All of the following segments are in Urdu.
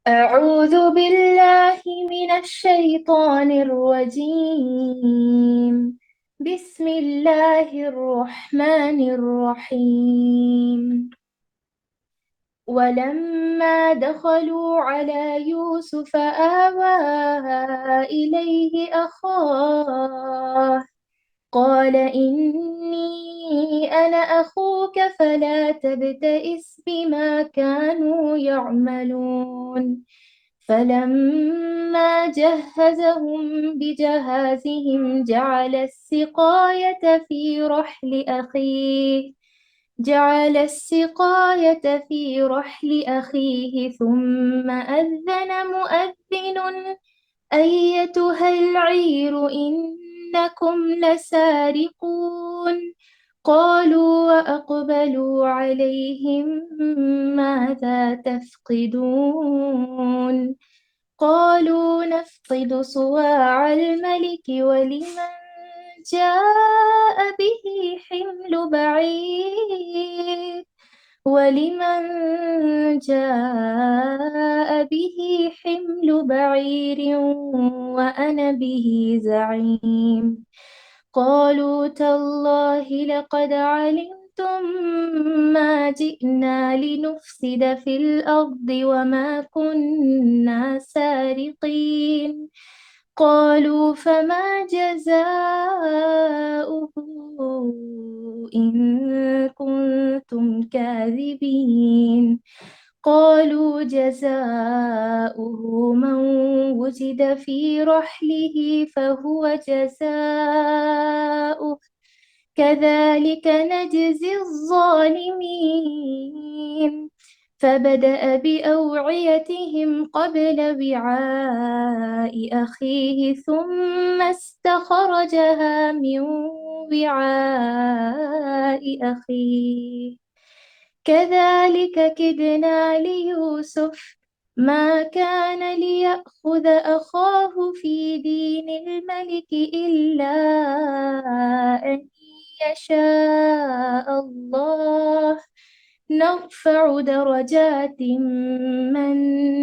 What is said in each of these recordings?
أعوذ بالله من الشيطان الرجيم. بسم الله الرحمن الرحيم. ولما دخلوا على يوسف آوى إليه أخاه قال إني أنا أخوك فلا تبتئس بما كانوا يعملون. فلما جهزهم بجهازهم جعل السقاية في رحل أخيه ثم أذن مؤذن أيتها العير إنكم لسارقون. قالوا وأقبلوا عليهم ماذا تفقدون؟ قالوا نفقد صواع الملك ولمن جاء به حمل بعير وأنا به زعيم. قالوا تالله لقد علمتم ما جئنا لنفسد في الأرض وما كنا سارقين. قالوا فما جزاؤه إن كنتم كاذبين؟ قالوا جزاؤه من وجد في رحله فهو جزاؤه كذلك نجزي الظالمين. فبدأ بأوعيتهم قبل وعاء أخيه ثم استخرجها من وعاء أخيه كذلك كدنا ليوسف ما كان ليأخذ أخاه في دين الملك إلا أن يشاء الله نرفع درجات من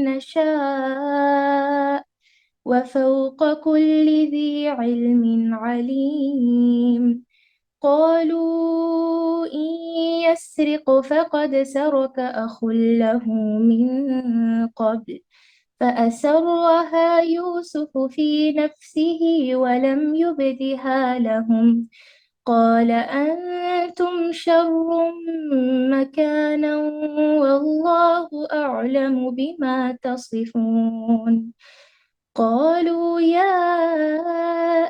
نشاء وفوق كل ذي علم عليم. قالوا إن يسرق فقد سرق أخ له من قبل فأسرها يوسف في نفسه ولم يبدها لهم. قال أنتم شر مكانا والله أعلم بما تصفون. قالوا يا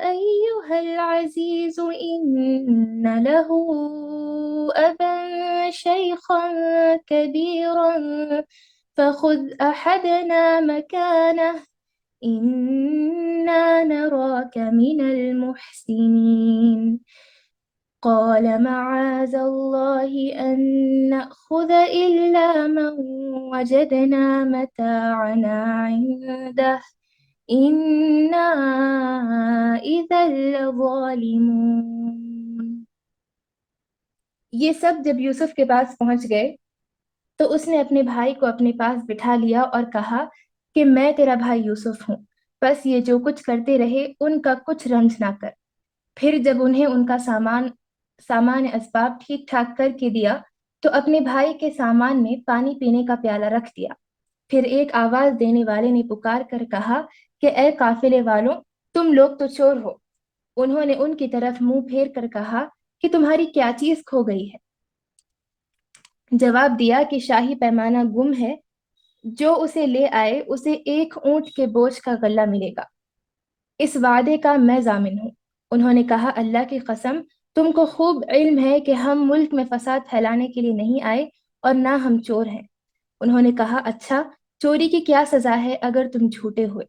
أيها العزيز إن له أبا شيخا كبيرا فخذ أحدنا مكانه إنا نراك من المحسنين. قال معاذ الله أن نأخذ إلا من وجدنا متاعنا عنده إنا إذا لظالمون۔ یہ سب جب یوسف کے پاس پہنچ گئے تو اس نے اپنے بھائی کو اپنے پاس بٹھا لیا اور کہا کہ میں تیرا بھائی یوسف ہوں، بس یہ جو کچھ کرتے رہے ان کا کچھ رنج نہ کر۔ پھر جب انہیں ان کا سامان اسباب ٹھیک ٹھاک کر کے دیا تو اپنے بھائی کے سامان میں پانی پینے کا پیالہ رکھ دیا۔ پھر ایک آواز دینے والے نے پکار کر کہا کہ اے قافلے والوں، تم لوگ تو چور ہو۔ انہوں نے ان کی طرف منہ پھیر کر کہا کہ تمہاری کیا چیز کھو گئی ہے؟ جواب دیا کہ شاہی پیمانہ گم ہے، جو اسے لے آئے اسے ایک اونٹ کے بوجھ کا غلہ ملے گا، اس وعدے کا میں ضامن ہوں۔ انہوں نے کہا اللہ کی قسم، تم کو خوب علم ہے کہ ہم ملک میں فساد پھیلانے کے لیے نہیں آئے اور نہ ہم چور ہیں۔ انہوں نے کہا اچھا، چوری کی کیا سزا ہے اگر تم جھوٹے ہوئے؟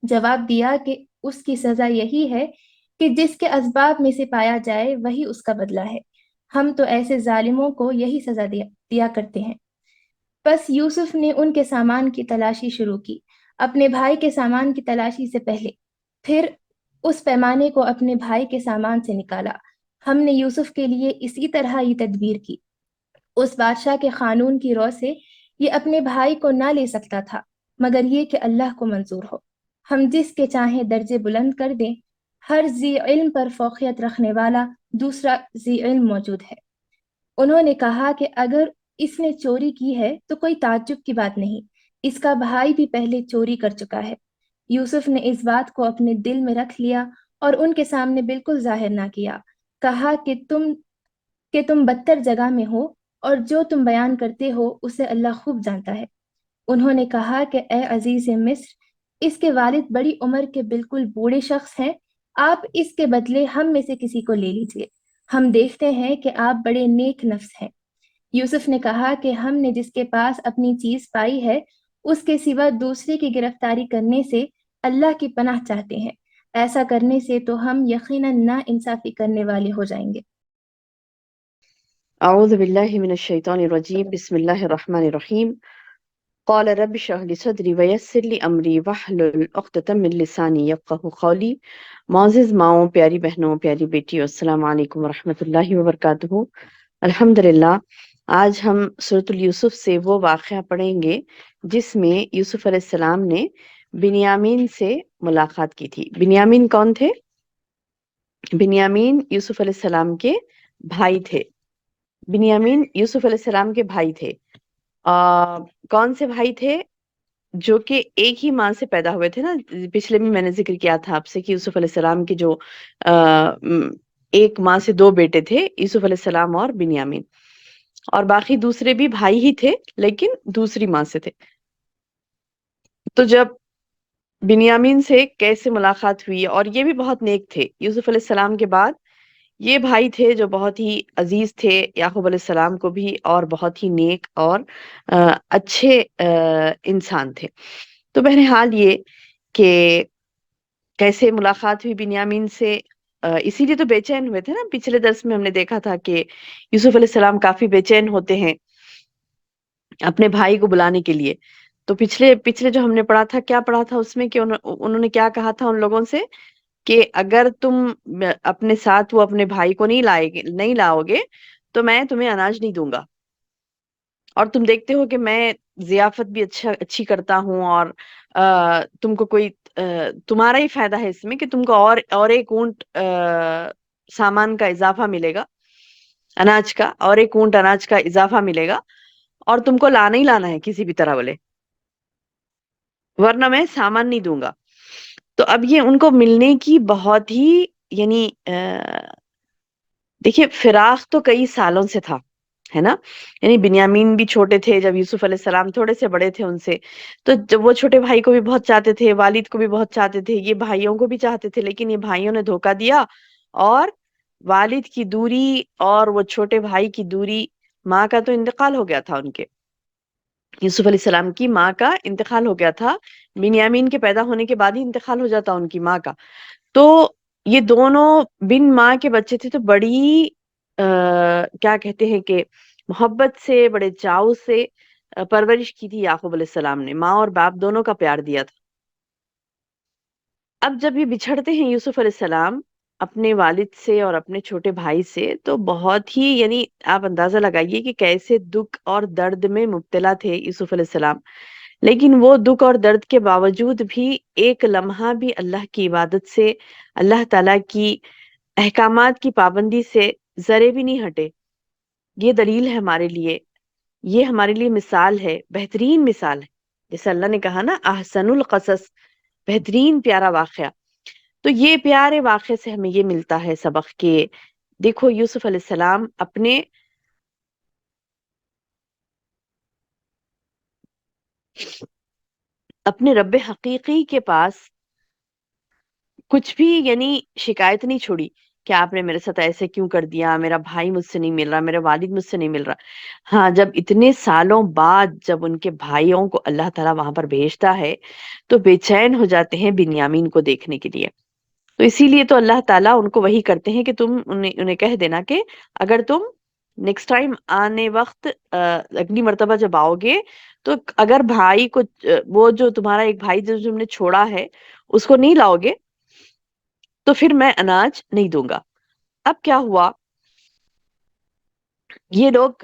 جواب دیا کہ اس کی سزا یہی ہے کہ جس کے اسباب میں سے پایا جائے وہی اس کا بدلہ ہے۔ ہم تو ایسے ظالموں کو یہی سزا دیا کرتے ہیں۔ بس یوسف نے ان کے سامان کی تلاشی شروع کی، اپنے بھائی کے سامان کی تلاشی سے پہلے، پھر اس پیمانے کو اپنے بھائی کے سامان سے نکالا۔ ہم نے یوسف کے لیے اسی طرح یہ تدبیر کی۔ اس بادشاہ کے قانون کی رو سے یہ اپنے بھائی کو نہ لے سکتا تھا، مگر یہ کہ اللہ کو منظور ہو۔ ہم جس کے چاہیں درجے بلند کر دیں۔ ہر ذی علم پر فوقیت رکھنے والا دوسرا ذی علم موجود ہے۔ انہوں نے کہا کہ اگر اس نے چوری کی ہے تو کوئی تعجب کی بات نہیں، اس کا بھائی بھی پہلے چوری کر چکا ہے۔ یوسف نے اس بات کو اپنے دل میں رکھ لیا اور ان کے سامنے بالکل ظاہر نہ کیا۔ کہا کہ تم بدتر جگہ میں ہو، اور جو تم بیان کرتے ہو اسے اللہ خوب جانتا ہے۔ انہوں نے کہا کہ اے عزیز مصر، اس کے والد بڑی عمر کے بالکل بوڑھے شخص ہیں، آپ اس کے بدلے ہم میں سے کسی کو لے لیجئے، ہم دیکھتے ہیں کہ آپ بڑے نیک نفس ہیں۔ یوسف نے کہا کہ ہم نے جس کے پاس اپنی چیز پائی ہے اس کے سوا دوسرے کی گرفتاری کرنے سے اللہ کی پناہ چاہتے ہیں، ایسا کرنے سے تو ہم یقیناً نا انصافی کرنے والے ہو جائیں گے۔ اعوذ باللہ من الشیطان الرجیم، بسم اللہ الرحمن الرحیم۔ قال رب اشرح لي صدری ویسر لي امری واحلل عقدۃ من لسانی یفقهوا قولی۔ معزز ماؤں، پیاری بہنوں، پیاری بیٹیوں، السلام علیکم ورحمۃ اللہ وبرکاتہ۔ الحمدللہ، آج ہم سورۃ یوسف سے وہ واقعہ پڑھیں گے جس میں یوسف علیہ السلام نے بنیامین سے ملاقات کی تھی۔ بنیامین کون تھے؟ بنیامین یوسف علیہ السلام کے بھائی تھے۔ بنیامین یوسف علیہ السلام کے بھائی تھے۔ کون سے بھائی تھے؟ جو کہ ایک ہی ماں سے پیدا ہوئے تھے نا۔ پچھلے میں نے ذکر کیا تھا آپ سے کہ یوسف علیہ السلام کے جو ایک ماں سے دو بیٹے تھے، یوسف علیہ السلام اور بنیامین، اور باقی دوسرے بھی بھائی ہی تھے لیکن دوسری ماں سے تھے۔ تو جب بنیامین سے کیسے ملاقات ہوئی، اور یہ بھی بہت نیک تھے یوسف علیہ السلام کے بعد، یہ بھائی تھے جو بہت ہی عزیز تھے یعقوب علیہ السلام کو بھی، اور بہت ہی نیک اور اچھے انسان تھے۔ تو بہرحال یہ کہ کیسے ملاقات ہوئی بنیامین سے، اسی لیے تو بے چین ہوئے تھے نا۔ پچھلے درس میں ہم نے دیکھا تھا کہ یوسف علیہ السلام کافی بے چین ہوتے ہیں اپنے بھائی کو بلانے کے لیے۔ تو پچھلے جو ہم نے پڑھا تھا، کیا پڑھا تھا اس میں کہ انہوں نے کیا کہا تھا ان لوگوں سے کہ اگر تم اپنے ساتھ وہ اپنے بھائی کو نہیں لاؤ گے تو میں تمہیں اناج نہیں دوں گا، اور تم دیکھتے ہو کہ میں ضیافت بھی اچھی کرتا ہوں، اور تم کو کوئی تمہارا ہی فائدہ ہے اس میں کہ تم کو اور ایک اونٹ سامان کا اضافہ ملے گا، اناج کا، اور ایک اونٹ اناج کا اضافہ ملے گا، اور تم کو لانا ہی لانا ہے کسی بھی طرح بولے، ورنہ میں سامان نہیں دوں گا۔ تو اب یہ ان کو ملنے کی بہت ہی یعنی دیکھیے فراق تو کئی سالوں سے تھا، ہے نا۔ یعنی بنیامین بھی چھوٹے تھے جب یوسف علیہ السلام تھوڑے سے بڑے تھے ان سے، تو جب وہ چھوٹے بھائی کو بھی بہت چاہتے تھے، والد کو بھی بہت چاہتے تھے، یہ بھائیوں کو بھی چاہتے تھے، لیکن یہ بھائیوں نے دھوکا دیا، اور والد کی دوری اور وہ چھوٹے بھائی کی دوری، ماں کا تو انتقال ہو گیا تھا، ان کے یوسف علیہ السلام کی ماں کا انتقال ہو گیا تھا، بنیامین کے پیدا ہونے کے بعد ہی انتقال ہو جاتا ان کی ماں کا۔ تو یہ دونوں بن ماں کے بچے تھے، تو بڑی کیا کہتے ہیں کہ محبت سے، بڑے چاؤ سے پرورش کی تھی یعقوب علیہ السلام نے، ماں اور باپ دونوں کا پیار دیا تھا۔ اب جب یہ بچھڑتے ہیں یوسف علیہ السلام اپنے والد سے اور اپنے چھوٹے بھائی سے، تو بہت ہی یعنی آپ اندازہ لگائیے کہ کیسے دکھ اور درد میں مبتلا تھے یوسف علیہ السلام، لیکن وہ دکھ اور درد کے باوجود بھی ایک لمحہ بھی اللہ کی عبادت سے، اللہ تعالیٰ کی احکامات کی پابندی سے ذرے بھی نہیں ہٹے۔ یہ دلیل ہے ہمارے لیے، یہ ہمارے لیے مثال ہے، بہترین مثال ہے، جیسے اللہ نے کہا نا احسن القصص، بہترین پیارا واقعہ۔ تو یہ پیارے واقعے سے ہمیں یہ ملتا ہے سبق کہ دیکھو یوسف علیہ السلام اپنے رب حقیقی کے پاس کچھ بھی یعنی شکایت نہیں چھوڑی کہ آپ نے میرے ساتھ ایسے کیوں کر دیا، میرا بھائی مجھ سے نہیں مل رہا، میرا والد مجھ سے نہیں مل رہا۔ ہاں، جب اتنے سالوں بعد جب ان کے بھائیوں کو اللہ تعالیٰ وہاں پر بھیجتا ہے تو بے چین ہو جاتے ہیں بنیامین کو دیکھنے کے لیے۔ تو اسی لیے تو اللہ تعالیٰ ان کو وہی کرتے ہیں کہ تم انہیں کہہ دینا کہ اگر تم نیکسٹ ٹائم آنے وقت اگلی مرتبہ جب آؤ گے تو اگر بھائی کو وہ جو تمہارا ایک بھائی جو تم نے چھوڑا ہے اس کو نہیں لاؤ گے تو پھر میں اناج نہیں دوں گا۔ اب کیا ہوا، یہ لوگ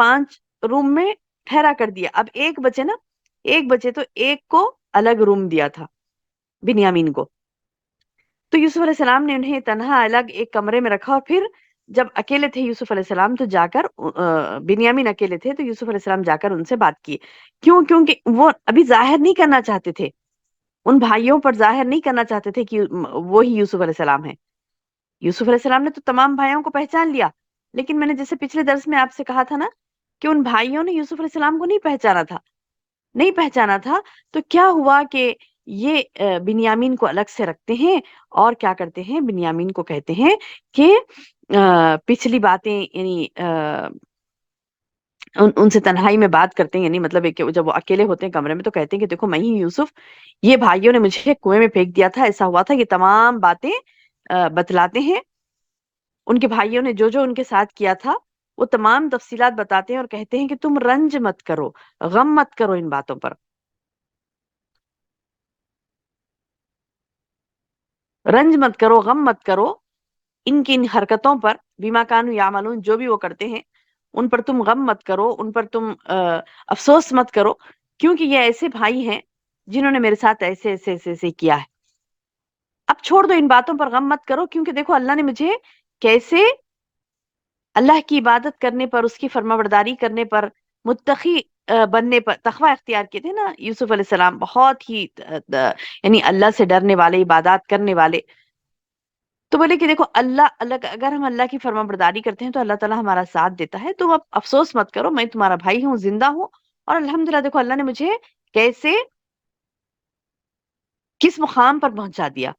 5 روم میں ٹھہرا کر دیا. اب ایک بچے نا، ایک بچے تو ایک کو الگ روم دیا تھا بنیامین کو. تو یوسف علیہ السلام نے انہیں تنہا الگ ایک کمرے میں رکھا، اور پھر جب اکیلے تھے یوسف علیہ السلام تو جا کر بنیامین اکیلے تھے تو یوسف علیہ السلام جا کر ان سے بات کی. کیونکہ وہ ابھی ظاہر نہیں کرنا چاہتے تھے، ان بھائیوں پر ظاہر نہیں کرنا چاہتے تھے کہ وہی یوسف علیہ السلام ہے. یوسف علیہ السلام نے تو تمام بھائیوں کو پہچان لیا، لیکن میں نے جیسے پچھلے درس میں آپ سے کہا تھا نا کہ ان بھائیوں نے یوسف علیہ السلام کو نہیں پہچانا تھا. تو کیا ہوا کہ یہ بنیامین کو الگ سے رکھتے ہیں اور کیا کرتے ہیں، بنیامین کو کہتے ہیں کہ پچھلی باتیں، یعنی ان سے تنہائی میں بات کرتے ہیں، یعنی مطلب ہے کہ جب وہ اکیلے ہوتے ہیں کمرے میں تو کہتے ہیں کہ دیکھو میں ہی یوسف، یہ بھائیوں نے مجھے کنویں میں پھینک دیا تھا، ایسا ہوا تھا. یہ تمام باتیں بتلاتے ہیں. ان کے بھائیوں نے جو جو ان کے ساتھ کیا تھا وہ تمام تفصیلات بتاتے ہیں اور کہتے ہیں کہ تم رنج مت کرو، غم مت کرو ان باتوں پر، رنج مت کرو، غم مت کرو ان کی ان حرکتوں پر، بیما کانوا یعملون، جو بھی وہ کرتے ہیں ان پر تم غم مت کرو، ان پر تم افسوس مت کرو، کیونکہ یہ ایسے بھائی ہیں جنہوں نے میرے ساتھ ایسے ایسے ایسے ایسے کیا ہے. اب چھوڑ دو ان باتوں پر، غم مت کرو، کیونکہ دیکھو اللہ نے مجھے کیسے اللہ کی عبادت کرنے پر، اس کی فرما برداری کرنے پر، متقی بننے پر تقوی اختیار کیے تھے نا یوسف علیہ السلام، بہت ہی یعنی اللہ سے ڈرنے والے، عبادات کرنے والے. تو بولے کہ دیکھو اللہ اگر ہم اللہ کی فرما برداری کرتے ہیں تو اللہ تعالیٰ ہمارا ساتھ دیتا ہے. تم اب افسوس مت کرو، میں تمہارا بھائی ہوں، زندہ ہوں، اور الحمدللہ دیکھو اللہ نے مجھے کیسے کس مقام پر پہنچا دیا.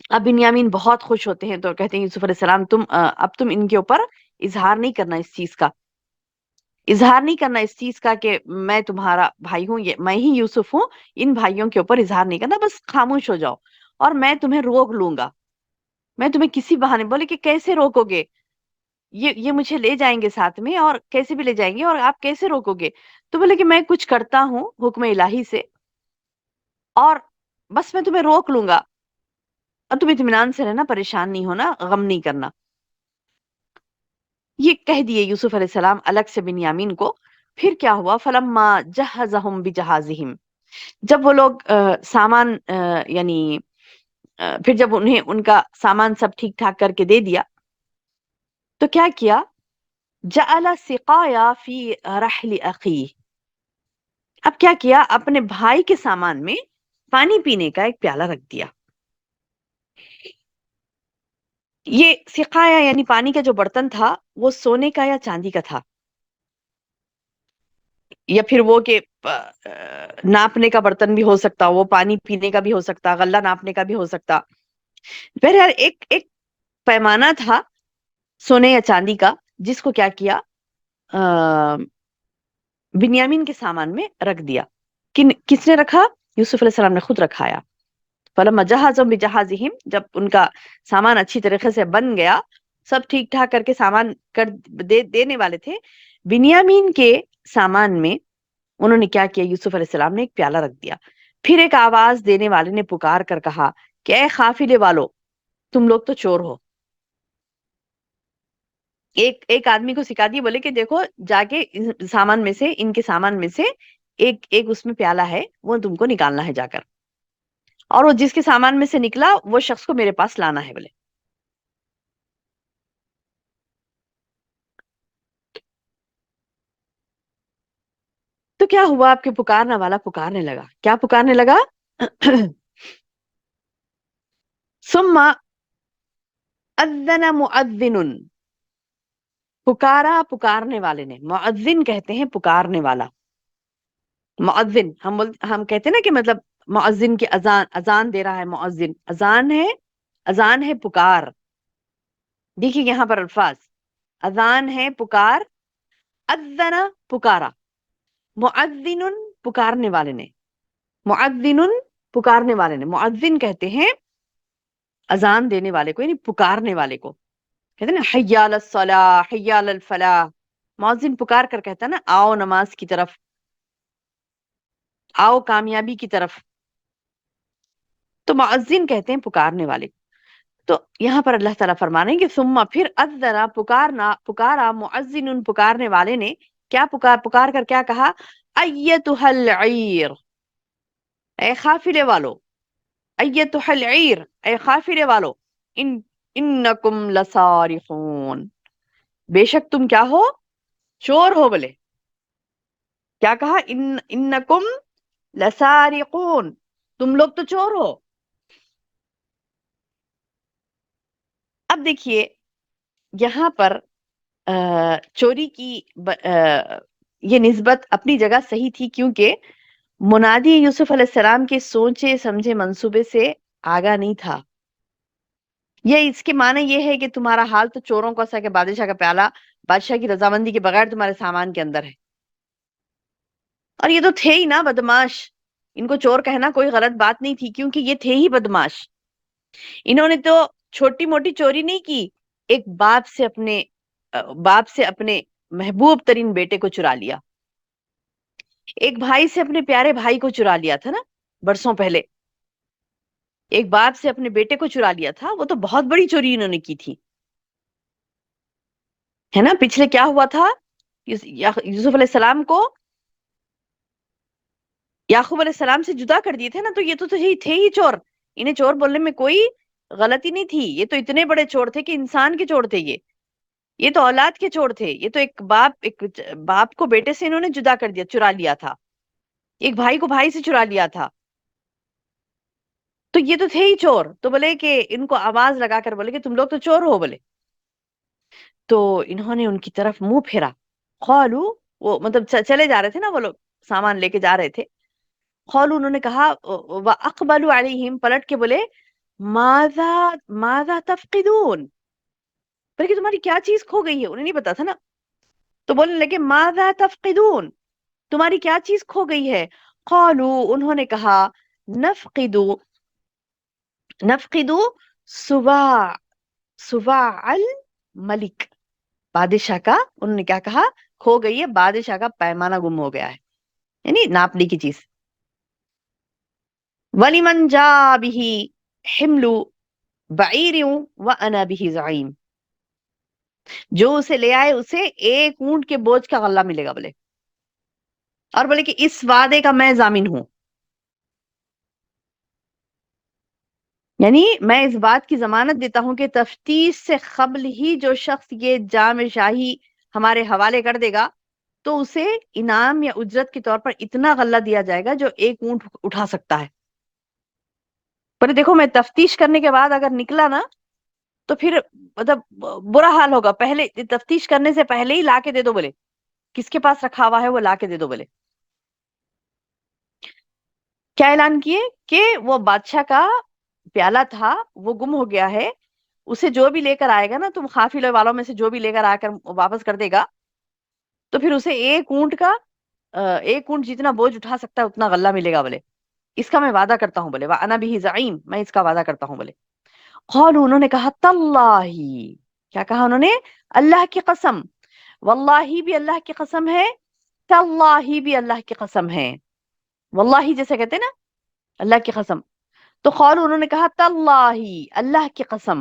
اب بنیامین بہت خوش ہوتے ہیں تو کہتے ہیں یوسف علیہ السلام تم ان کے اوپر اظہار نہیں کرنا اس چیز کا، اظہار نہیں کرنا اس چیز کا کہ میں تمہارا بھائی ہوں، میں ہی یوسف ہوں. ان بھائیوں کے اوپر اظہار نہیں کرنا، بس خاموش ہو جاؤ اور میں تمہیں روک لوں گا. میں تمہیں کسی بہانے، بولے کہ کیسے روکو گے، یہ مجھے لے جائیں گے ساتھ میں اور کیسے بھی لے جائیں گے، اور آپ کیسے روکو گے؟ تو بولے کہ میں کچھ کرتا ہوں حکم الہی سے اور بس میں تمہیں روک لوں گا، اور تم اطمینان سے رہنا، پریشان نہیں ہونا، غم نہیں کرنا. یہ کہہ دیے یوسف علیہ السلام الگ سے بنیامین کو. پھر کیا ہوا، فلما جہزہم بجہازہم، جب وہ لوگ سامان یعنی پھر جب انہیں ان کا سامان سب ٹھیک ٹھاک کر کے دے دیا تو کیا کیا، جعل سقایا فی رحل اخیہ، اب کیا کیا، اپنے بھائی کے سامان میں پانی پینے کا ایک پیالہ رکھ دیا. یہ سقایا یعنی پانی کا جو برتن تھا وہ سونے کا یا چاندی کا تھا، یا پھر وہ کہ ناپنے کا برتن بھی ہو سکتا، وہ پانی پینے کا بھی ہو سکتا، غلہ ناپنے کا بھی ہو سکتا. بہرحال ایک پیمانہ تھا سونے یا چاندی کا، جس کو کیا کیا، بنیامین کے سامان میں رکھ دیا. کس نے رکھا؟ یوسف علیہ السلام نے خود رکھایا. فلما جہزہم بجہازہم، جب ان کا سامان اچھی طریقے سے بن گیا، سب ٹھیک ٹھاک کر کے سامان دینے والے تھے، بنیامین کے سامان میں انہوں نے کیا کیا، یوسف علیہ السلام نے ایک پیالہ رکھ دیا. پھر ایک آواز دینے والے نے پکار کر کہا کہ اے قافلے والو، تم لوگ تو چور ہو. ایک آدمی کو سکھا دیے، بولے کہ دیکھو جا کے سامان میں سے، ان کے سامان میں سے ایک اس میں پیالہ ہے، وہ تم کو نکالنا ہے جا کر، اور وہ جس کے سامان میں سے نکلا وہ شخص کو میرے پاس لانا ہے. بولے تو کیا ہوا، آپ کے پکارنے والا پکارنے لگا. کیا پکارنے لگا؟ ثم اذن مؤذن، پکارا پکارنے والے نے. مؤذن کہتے ہیں پکارنے والا. مؤذن ہم کہتے ہیں نا کہ مطلب مؤذن کی اذان دے رہا ہے، مؤذن اذان ہے پکار. دیکھیے یہاں پر الفاظ، اذان ہے پکار، اذن پکارا، مؤذن پکارنے والے نے، مؤذن پکارنے والے نے. مؤذن کہتے ہیں اذان دینے والے کو، یعنی پکارنے والے کو. کہتے ہیں نا حی علی الصلاح، حی علی الفلاح، مؤذن پکار کر کہتا ہے نا آؤ نماز کی طرف، آؤ کامیابی کی طرف. تو مؤذن کہتے ہیں پکارنے والے. تو یہاں پر اللہ تعالیٰ فرمانے کہ ثم پھر اذنا پکارا مؤذن پکارنے والے نے کیا پکار کر کیا کہا، ایتھا العیر، اے قافلے والو، ایتھا العیر، اے قافلے والو، انکم لسارقون، بے شک تم کیا ہو، چور ہو بولے، کیا کہا، انکم لسارقون، تم لوگ تو چور ہو۔ اب دیکھیے یہاں پر چوری کی یہ نسبت اپنی جگہ صحیح تھی، کیونکہ منادی یوسف علیہ السلام کے سوچے سمجھے منصوبے سے آگاہ نہیں تھا۔ یہ اس کے معنی یہ ہے کہ تمہارا حال تو چوروں کا سا کہ بادشاہ کا پیالہ بادشاہ کی رضامندی کے بغیر تمہارے سامان کے اندر ہے۔ اور یہ تو تھے ہی نا بدماش، ان کو چور کہنا کوئی غلط بات نہیں تھی، کیونکہ یہ تھے ہی بدماش۔ انہوں نے تو چھوٹی موٹی چوری نہیں کی، ایک باپ سے اپنے محبوب ترین بیٹے کو چرا لیا، ایک بھائی سے اپنے پیارے بھائی کو چرا لیا تھا نا برسوں پہلے، ایک باپ سے اپنے بیٹے کو چرا لیا تھا، وہ تو بہت بڑی چوری انہوں نے کی تھی، ہے نا۔ پچھلے کیا ہوا تھا، یوسف علیہ السلام کو یعقوب علیہ السلام سے جدا کر دیے تھے نا، تو یہ تو تھے ہی چور، انہیں چور بولنے میں کوئی غلطی نہیں تھی، یہ تو اتنے بڑے چور تھے کہ انسان کے چور تھے، یہ تو اولاد کے چور تھے، یہ تو ایک باپ کو بیٹے سے انہوں نے جدا کر دیا، چرا لیا تھا، ایک بھائی کو بھائی سے چرا لیا تھا، تو یہ تو تھے ہی چور۔ تو بولے کہ ان کو آواز لگا کر بولے کہ تم لوگ تو چور ہو بولے، تو انہوں نے ان کی طرف منہ پھیرا، قالو، وہ مطلب چلے جا رہے تھے نا وہ لوگ، سامان لے کے جا رہے تھے، قالو انہوں نے کہا، واقبلوا علیہم، پلٹ کے بولے، ماذا تفقدون، بولے کہ تمہاری کیا چیز کھو گئی ہے، انہیں نہیں پتا تھا نا، تو بولنے لگے ماذا تفقدون، تمہاری کیا چیز کھو گئی ہے، قالو انہوں نے کہا، نفقدو سواع الملک، بادشاہ کا، انہوں نے کیا کہا، کھو گئی ہے، بادشاہ کا پیمانہ گم ہو گیا ہے، یعنی ناپنے کی چیز، وَلِمَنْ جَاءَ بِهِ حِمْلُ بَعِيرٍ وَأَنَا بِهِ زَعِيمٌ، جو اسے لے آئے اسے ایک اونٹ کے بوجھ کا غلہ ملے گا بولے، اور بولے کہ اس وعدے کا میں ضامن ہوں، یعنی میں اس بات کی ضمانت دیتا ہوں کہ تفتیش سے قبل ہی جو شخص یہ جام شاہی ہمارے حوالے کر دے گا تو اسے انعام یا اجرت کے طور پر اتنا غلہ دیا جائے گا جو ایک اونٹ اٹھا سکتا ہے۔ پر دیکھو میں تفتیش کرنے کے بعد اگر نکلا نا تو پھر مطلب برا حال ہوگا، پہلے تفتیش کرنے سے پہلے ہی لا کے دے دو بولے، کس کے پاس رکھا ہوا ہے وہ لا کے دے دو بولے۔ کیا اعلان کیے کہ وہ بادشاہ کا پیالہ تھا وہ گم ہو گیا ہے، اسے جو بھی لے کر آئے گا نا، تم قافلے والوں میں سے جو بھی لے کر آ کر واپس کر دے گا تو پھر اسے ایک اونٹ جتنا بوجھ اٹھا سکتا ہے اتنا غلہ ملے گا بولے، اس کا میں وعدہ کرتا ہوں بولے، وَأَنَا بِهِ زَعِيمٌ، میں اس کا وعدہ کرتا ہوں بولے۔ قالوا انہوں نے کہا، تاللہ، کیا کہا انہوں نے، اللہ کی قسم، واللہ بھی اللہ کی قسم ہے، تاللہ بھی اللہ کی قسم ہے، واللہ جیسے کہتے ہیں نا اللہ کی قسم، تو قالوا انہوں نے کہا، تاللہ، اللہ کی قسم،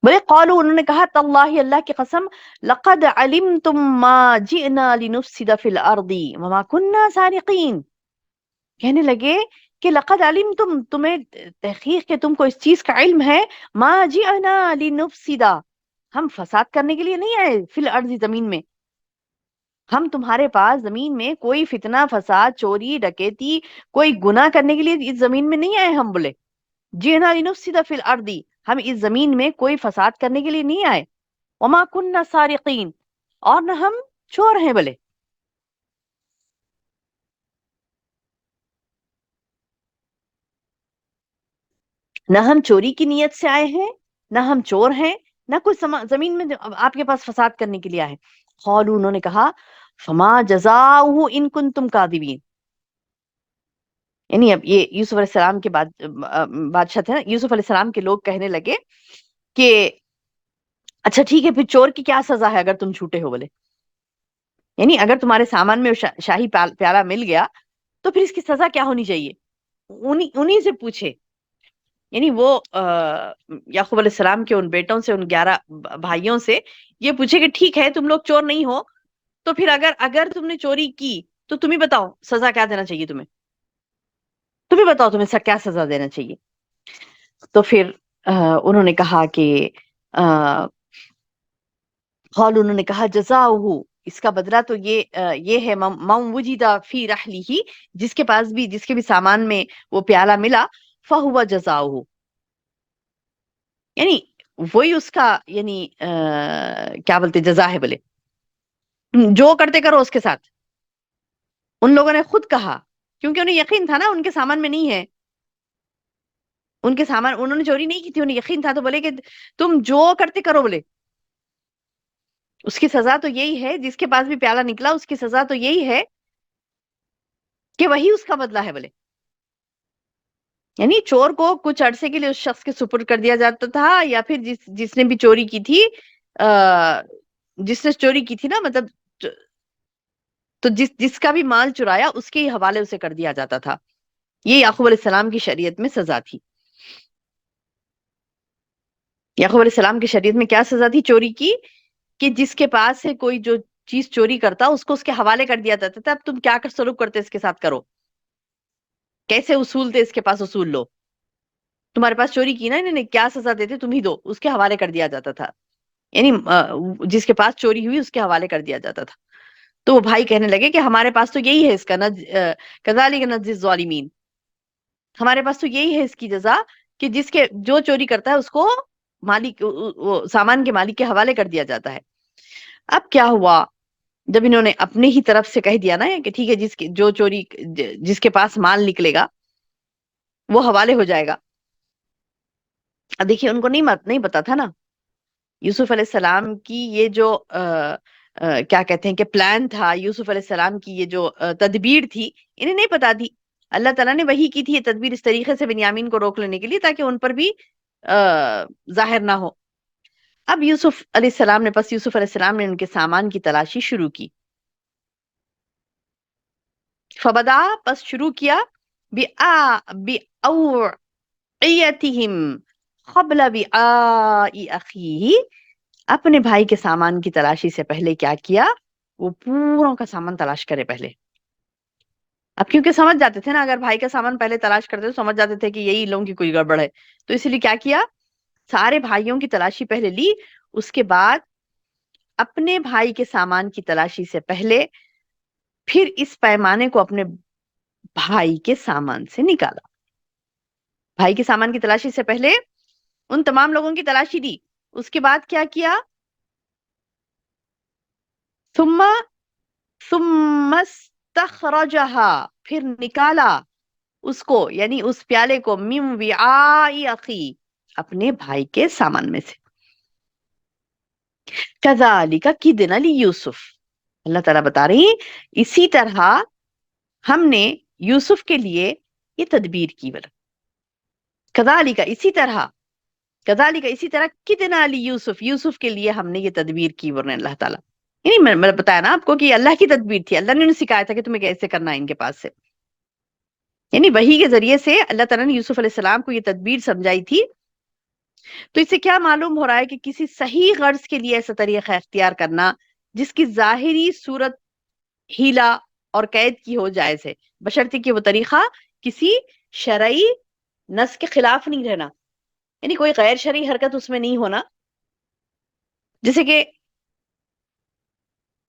بولے قالوا انہوں نے کہا، تاللہ اللہ کی قسم، لقد علمتم ما جئنا لنفسد فی الارض وما كنا سارقین، کہنے لگے کہ لقد علمتم، تمہیں تحقیق کہ تم کو اس چیز کا علم ہے، ما جئنا لنفسد، ہم فساد کرنے کے لیے نہیں آئے، فی الارض زمین میں، ہم تمہارے پاس زمین میں کوئی فتنہ فساد چوری ڈکیتی کوئی گناہ کرنے کے لیے اس زمین میں نہیں آئے ہم، بولے جئنا لنفسد فی الارض، ہم اس زمین میں کوئی فساد کرنے کے لیے نہیں آئے، وما کننا سارقین، اور نہ ہم چور ہیں بولے، نہ ہم چوری کی نیت سے آئے ہیں، نہ ہم چور ہیں، نہ کوئی زمین میں آپ کے پاس فساد کرنے کے لیے آئے۔ قالوا انہوں نے کہا، فما جزاؤہ ان کنتم کاذبین، یعنی اب یہ یوسف علیہ السلام کے بعد بادشاہ تھے نا، یوسف علیہ السلام کے لوگ کہنے لگے کہ اچھا ٹھیک ہے، پھر چور کی کیا سزا ہے اگر تم چھوٹے ہو بولے، یعنی اگر تمہارے سامان میں شاہی پیالہ مل گیا تو پھر اس کی سزا کیا ہونی چاہیے؟ انہی سے پوچھے. یعنی وہ یعقوب علیہ السلام کے ان بیٹوں سے، ان 11 بھائیوں سے یہ پوچھے کہ ٹھیک ہے تم لوگ چور نہیں ہو، تو پھر اگر تم نے چوری کی تو تم ہی بتاؤ سزا کیا دینا چاہیے تم ہی بتاؤ تمہیں کیا سزا دینا چاہیے. تو پھر انہوں نے کہا کہ قالوا، انہوں نے کہا جزاؤہ، اس کا بدلہ تو یہ ہے من وجد فی رحلہ، جس کے بھی سامان میں وہ پیالہ ملا، فہو جزاؤہ، یعنی وہی اس کا یعنی کیا بولتے جزا ہے. بولے جو کرتے کرو اس کے ساتھ. ان لوگوں نے خود کہا، کیونکہ انہیں یقین تھا نا ان کے سامان میں نہیں ہے، ان کے سامان انہوں نے چوری نہیں کی تھی، انہیں یقین تھا، تو بولے کہ تم جو کرتے کرو. بولے اس کی سزا تو یہی ہے، جس کے پاس بھی پیالہ نکلا اس کی سزا تو یہی ہے کہ وہی اس کا بدلہ ہے. بولے یعنی چور کو کچھ عرصے کے لیے اس شخص کے سپرد کر دیا جاتا تھا، یا پھر جس نے بھی چوری کی تھی، جس نے چوری کی تھی نا، مطلب تو جس کا بھی مال چرایا اس کے ہی حوالے اسے کر دیا جاتا تھا. یہ یعقوب علیہ السلام کی شریعت میں سزا تھی. یعقوب علیہ السلام کی شریعت میں کیا سزا تھی چوری کی؟ کہ جس کے پاس سے کوئی جو چیز چوری کرتا اس کو اس کے حوالے کر دیا جاتا تھا. اب تم کیا سلوک کرتے اس کے ساتھ کرو، کیسے اصولتے اس کے پاس اصول لو. تمہارے پاس چوری کی نا انہوں نے، کیا سزا دیتے تم ہی دو، اس کے حوالے کر دیا جاتا تھا. یعنی جس کے پاس چوری ہوئی اس کے حوالے کر دیا جاتا تھا. تو وہ بھائی کہنے لگے کہ ہمارے پاس تو یہی ہے اس کا کذالک نجزی الظالمین، ہمارے پاس تو یہی ہے اس کی جزا کہ جو چوری کرتا ہے اس کو مالک، سامان کے مالک کے حوالے کر دیا جاتا ہے. اب کیا ہوا جب انہوں نے اپنے ہی طرف سے کہہ دیا نا کہ ٹھیک ہے جس کے پاس مال نکلے گا وہ حوالے ہو جائے گا. اب دیکھیے ان کو نہیں پتا تھا نا یوسف علیہ السلام کی یہ جو کیا کہتے ہیں کہ پلان تھا، یوسف علیہ السلام کی یہ جو تدبیر تھی، انہیں نہیں پتا تھی. اللہ تعالیٰ نے وحی کی تھی یہ تدبیر اس طریقے سے بنیامین کو روک لینے کے لیے تاکہ ان پر بھی ظاہر نہ ہو. اب یوسف علیہ السلام نے ان کے سامان کی تلاشی شروع کی. فبدا، پس شروع کیا، بِأَوْعِيَتِهِمْ قَبْلَ وِعَاءِ أَخِيهِ، اپنے بھائی کے سامان کی تلاشی سے پہلے کیا کیا؟ وہ پوروں کا سامان تلاش کرے پہلے. اب کیونکہ سمجھ جاتے تھے نا، اگر بھائی کا سامان پہلے تلاش کرتے تو سمجھ جاتے تھے کہ یہی لوگوں کی کوئی گڑبڑ ہے، تو اس لیے کیا کیا؟ سارے بھائیوں کی تلاشی پہلے لی، اس کے بعد اپنے بھائی کے سامان کی تلاشی سے پہلے پھر اس پیمانے کو اپنے بھائی کے سامان سے نکالا. بھائی کے سامان کی تلاشی سے پہلے ان تمام لوگوں کی تلاشی دی، اس کے بعد کیا کیا؟ ثم استخرجها، پھر نکالا اس کو، یعنی اس پیالے کو، من وعاء اخی، اپنے بھائی کے سامان میں سے. کذالک کدنا لیوسف، اللہ تعالیٰ بتا رہی اسی طرح ہم نے یوسف کے لیے یہ تدبیر کی. کذالک اسی طرح کدنا لیوسف، یوسف کے لیے ہم نے یہ تدبیر کی. ورنہ اللہ تعالیٰ، یعنی میں بتایا نا آپ کو کہ اللہ کی تدبیر تھی، اللہ نے انہیں سکھایا تھا کہ تمہیں کیسے کرنا ہے ان کے پاس سے. یعنی وحی کے ذریعے سے اللہ تعالیٰ نے یوسف علیہ السلام کو یہ تدبیر سمجھائی تھی. تو اس سے کیا معلوم ہو رہا ہے کہ کسی صحیح غرض کے لیے ایسا طریقہ اختیار کرنا جس کی ظاہری صورت ہیلا اور قید کی ہو جائز ہے، بشرطے کہ وہ طریقہ کسی شرعی نص کے خلاف نہیں رہنا، یعنی کوئی غیر شرعی حرکت اس میں نہیں ہونا. جیسے کہ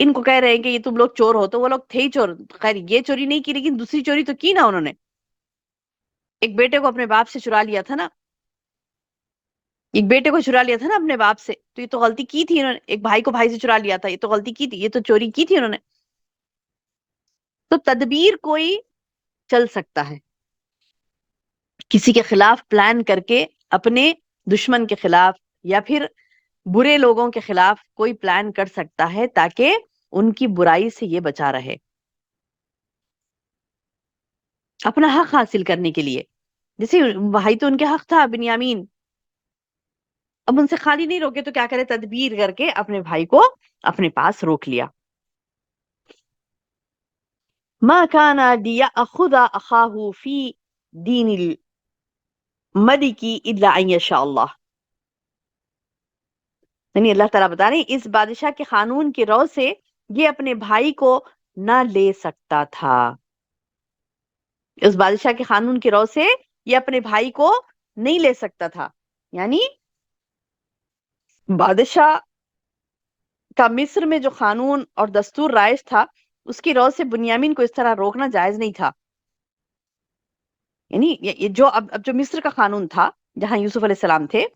ان کو کہہ رہے ہیں کہ یہ تم لوگ چور ہو، تو وہ لوگ تھے ہی چور. خیر یہ چوری نہیں کی لیکن دوسری چوری تو کی نا انہوں نے. ایک بیٹے کو اپنے باپ سے چرا لیا تھا نا، اپنے باپ سے، تو یہ تو غلطی کی تھی انہوں نے. ایک بھائی کو بھائی سے چرا لیا تھا، یہ تو غلطی کی تھی، یہ تو چوری کی تھی انہوں نے. تو تدبیر کوئی چل سکتا ہے کسی کے خلاف پلان کر کے، اپنے دشمن کے خلاف یا پھر برے لوگوں کے خلاف کوئی پلان کر سکتا ہے تاکہ ان کی برائی سے یہ بچا رہے، اپنا حق حاصل کرنے کے لیے. جیسے بھائی تو ان کے حق تھا بنیامین، اب ان سے خالی نہیں روکے تو کیا کرے؟ تدبیر کر کے اپنے بھائی کو اپنے پاس روک لیا. ما كان ليأخذ أخاه في دين الملك إلا أن يشاء الله. یعنی اللہ تعالیٰ بتا رہے ہیں اس بادشاہ کے قانون کی رو سے یہ اپنے بھائی کو نہ لے سکتا تھا. اس بادشاہ کے قانون کی رو سے یہ اپنے بھائی کو نہیں لے سکتا تھا. یعنی بادشاہ کا مصر میں جو قانون اور دستور رائج تھا اس کی رو سے بنیامین کو اس طرح روکنا جائز نہیں تھا. یعنی یہ جو اب جو مصر کا قانون تھا جہاں یوسف علیہ السلام تھے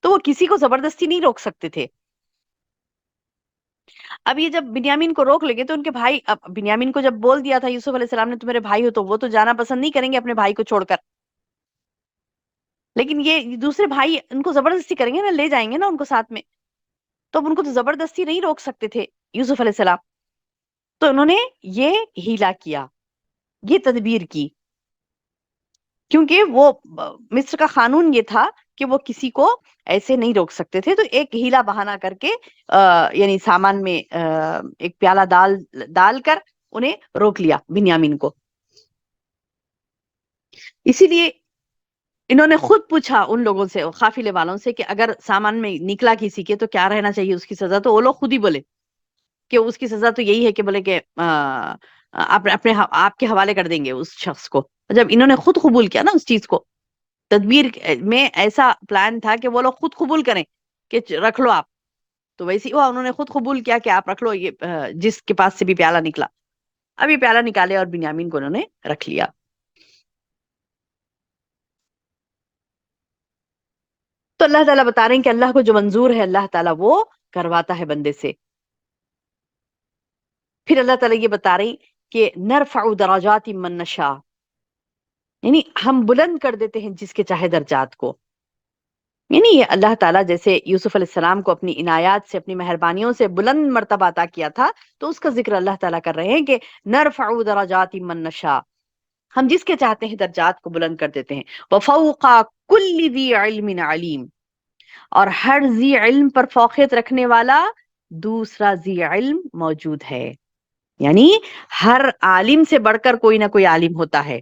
تو وہ کسی کو زبردستی نہیں روک سکتے تھے. اب یہ جب بنیامین کو روک لگے تو ان کے بھائی، اب بنیامین کو جب بول دیا تھا یوسف علیہ السلام نے تم میرے بھائی ہو، تو وہ تو جانا پسند نہیں کریں گے اپنے بھائی کو چھوڑ کر. لیکن یہ دوسرے بھائی ان کو زبردستی کریں گے نا، لے جائیں گے نا ان کو ساتھ میں، تو اب ان کو تو زبردستی نہیں روک سکتے تھے یوسف علیہ السلام. تو انہوں نے یہ ہیلا کیا، یہ تدبیر کی، کیونکہ وہ مصر کا قانون یہ تھا کہ وہ کسی کو ایسے نہیں روک سکتے تھے. تو ایک ہیلا بہانہ کر کے یعنی سامان میں ایک پیالہ ڈال کر انہیں روک لیا بنیامین کو. اسی لیے انہوں نے خود پوچھا ان لوگوں سے، قافلے والوں سے، کہ اگر سامان میں نکلا کسی کے تو کیا رہنا چاہیے اس کی سزا. تو وہ لوگ خود ہی بولے کہ اس کی سزا تو یہی ہے کہ بولے کہ آپ کے حوالے کر دیں گے اس شخص کو. جب انہوں نے خود قبول کیا نا اس چیز کو، تدبیر میں ایسا پلان تھا کہ وہ لوگ خود قبول کریں کہ رکھ لو آپ، تو ویسے ہوا انہوں نے خود قبول کیا کہ آپ رکھ لو یہ جس کے پاس سے بھی پیالہ نکلا. اب یہ پیالہ نکالے اور بنیامین کو انہوں نے رکھ لیا. تو اللہ تعالیٰ بتا رہے ہیں کہ اللہ کو جو منظور ہے اللہ تعالیٰ وہ کرواتا ہے بندے سے. پھر اللہ تعالیٰ یہ بتا رہے ہیں کہ نرفع درجات من نشاء، یعنی ہم بلند کر دیتے ہیں جس کے چاہے درجات کو. یعنی یہ اللہ تعالیٰ جیسے یوسف علیہ السلام کو اپنی عنایات سے، اپنی مہربانیوں سے بلند مرتبہ عطا کیا تھا، تو اس کا ذکر اللہ تعالیٰ کر رہے ہیں کہ نرفع درجات من نشاء، ہم جس کے چاہتے ہیں درجات کو بلند کر دیتے ہیں. وفوق کل ذی علم علیم، اور ہر ذی علم پر فوقیت رکھنے والا دوسرا ذی علم موجود ہے. یعنی ہر عالم سے بڑھ کر کوئی نہ کوئی عالم ہوتا ہے.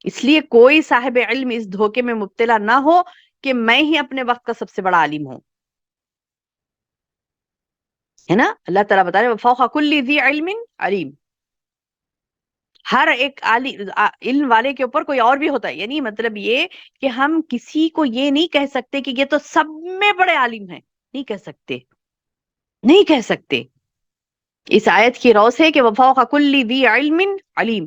اس لیے کوئی صاحب علم اس دھوکے میں مبتلا نہ ہو کہ میں ہی اپنے وقت کا سب سے بڑا عالم ہوں. ہے نا، اللہ تعالیٰ بتا رہے فوق کل ذی علم علیم، ہر ایک علم والے کے اوپر کوئی اور بھی ہوتا ہے. یعنی مطلب یہ کہ ہم کسی کو یہ نہیں کہہ سکتے کہ یہ تو سب میں بڑے عالم ہیں، نہیں کہہ سکتے، نہیں کہہ سکتے. اس آیت کی رو سے کہ وفوق کل ذی علم علیم،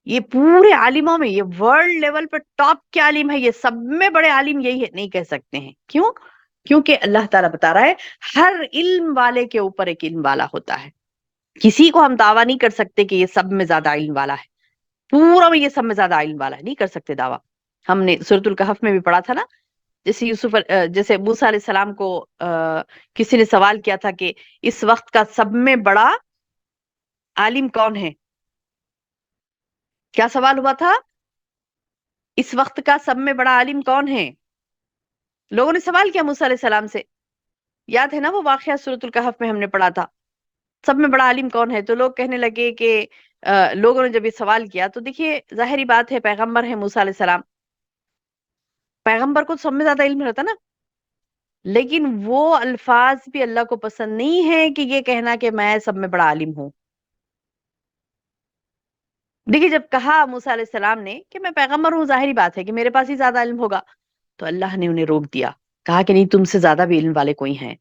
یہ پورے عالموں میں، یہ ورلڈ لیول پہ ٹاپ کے عالم ہے، یہ سب میں بڑے عالم یہی ہے، نہیں کہہ سکتے ہیں. کیوں؟ کیونکہ اللہ تعالیٰ بتا رہا ہے ہر علم والے کے اوپر ایک علم والا ہوتا ہے. کسی کو ہم دعویٰ نہیں کر سکتے کہ یہ سب میں زیادہ علم والا ہے، پورا میں یہ سب میں زیادہ علم والا ہے، نہیں کر سکتے دعویٰ. ہم نے سورۃ الکہف میں بھی پڑھا تھا نا، جیسے موسیٰ علیہ السلام کو کسی نے سوال کیا تھا کہ اس وقت کا سب میں بڑا عالم کون ہے. کیا سوال ہوا تھا؟ اس وقت کا سب میں بڑا عالم کون ہے؟ لوگوں نے سوال کیا موسیٰ علیہ السلام سے، یاد ہے نا وہ واقعہ سورۃ الکہف میں ہم نے پڑھا تھا، سب میں بڑا عالم کون ہے. تو لوگ کہنے لگے کہ لوگوں نے جب یہ سوال کیا تو دیکھیے ظاہری بات ہے، پیغمبر ہے موسیٰ علیہ السلام، پیغمبر کو سب میں زیادہ علم رہتا نا، لیکن وہ الفاظ بھی اللہ کو پسند نہیں ہے کہ یہ کہنا کہ میں سب میں بڑا عالم ہوں. دیکھیے جب کہا موسیٰ علیہ السلام نے کہ میں پیغمبر ہوں، ظاہری بات ہے کہ میرے پاس ہی زیادہ علم ہوگا، تو اللہ نے انہیں روک دیا، کہا کہ نہیں، تم سے زیادہ بھی علم والے کوئی ہیں.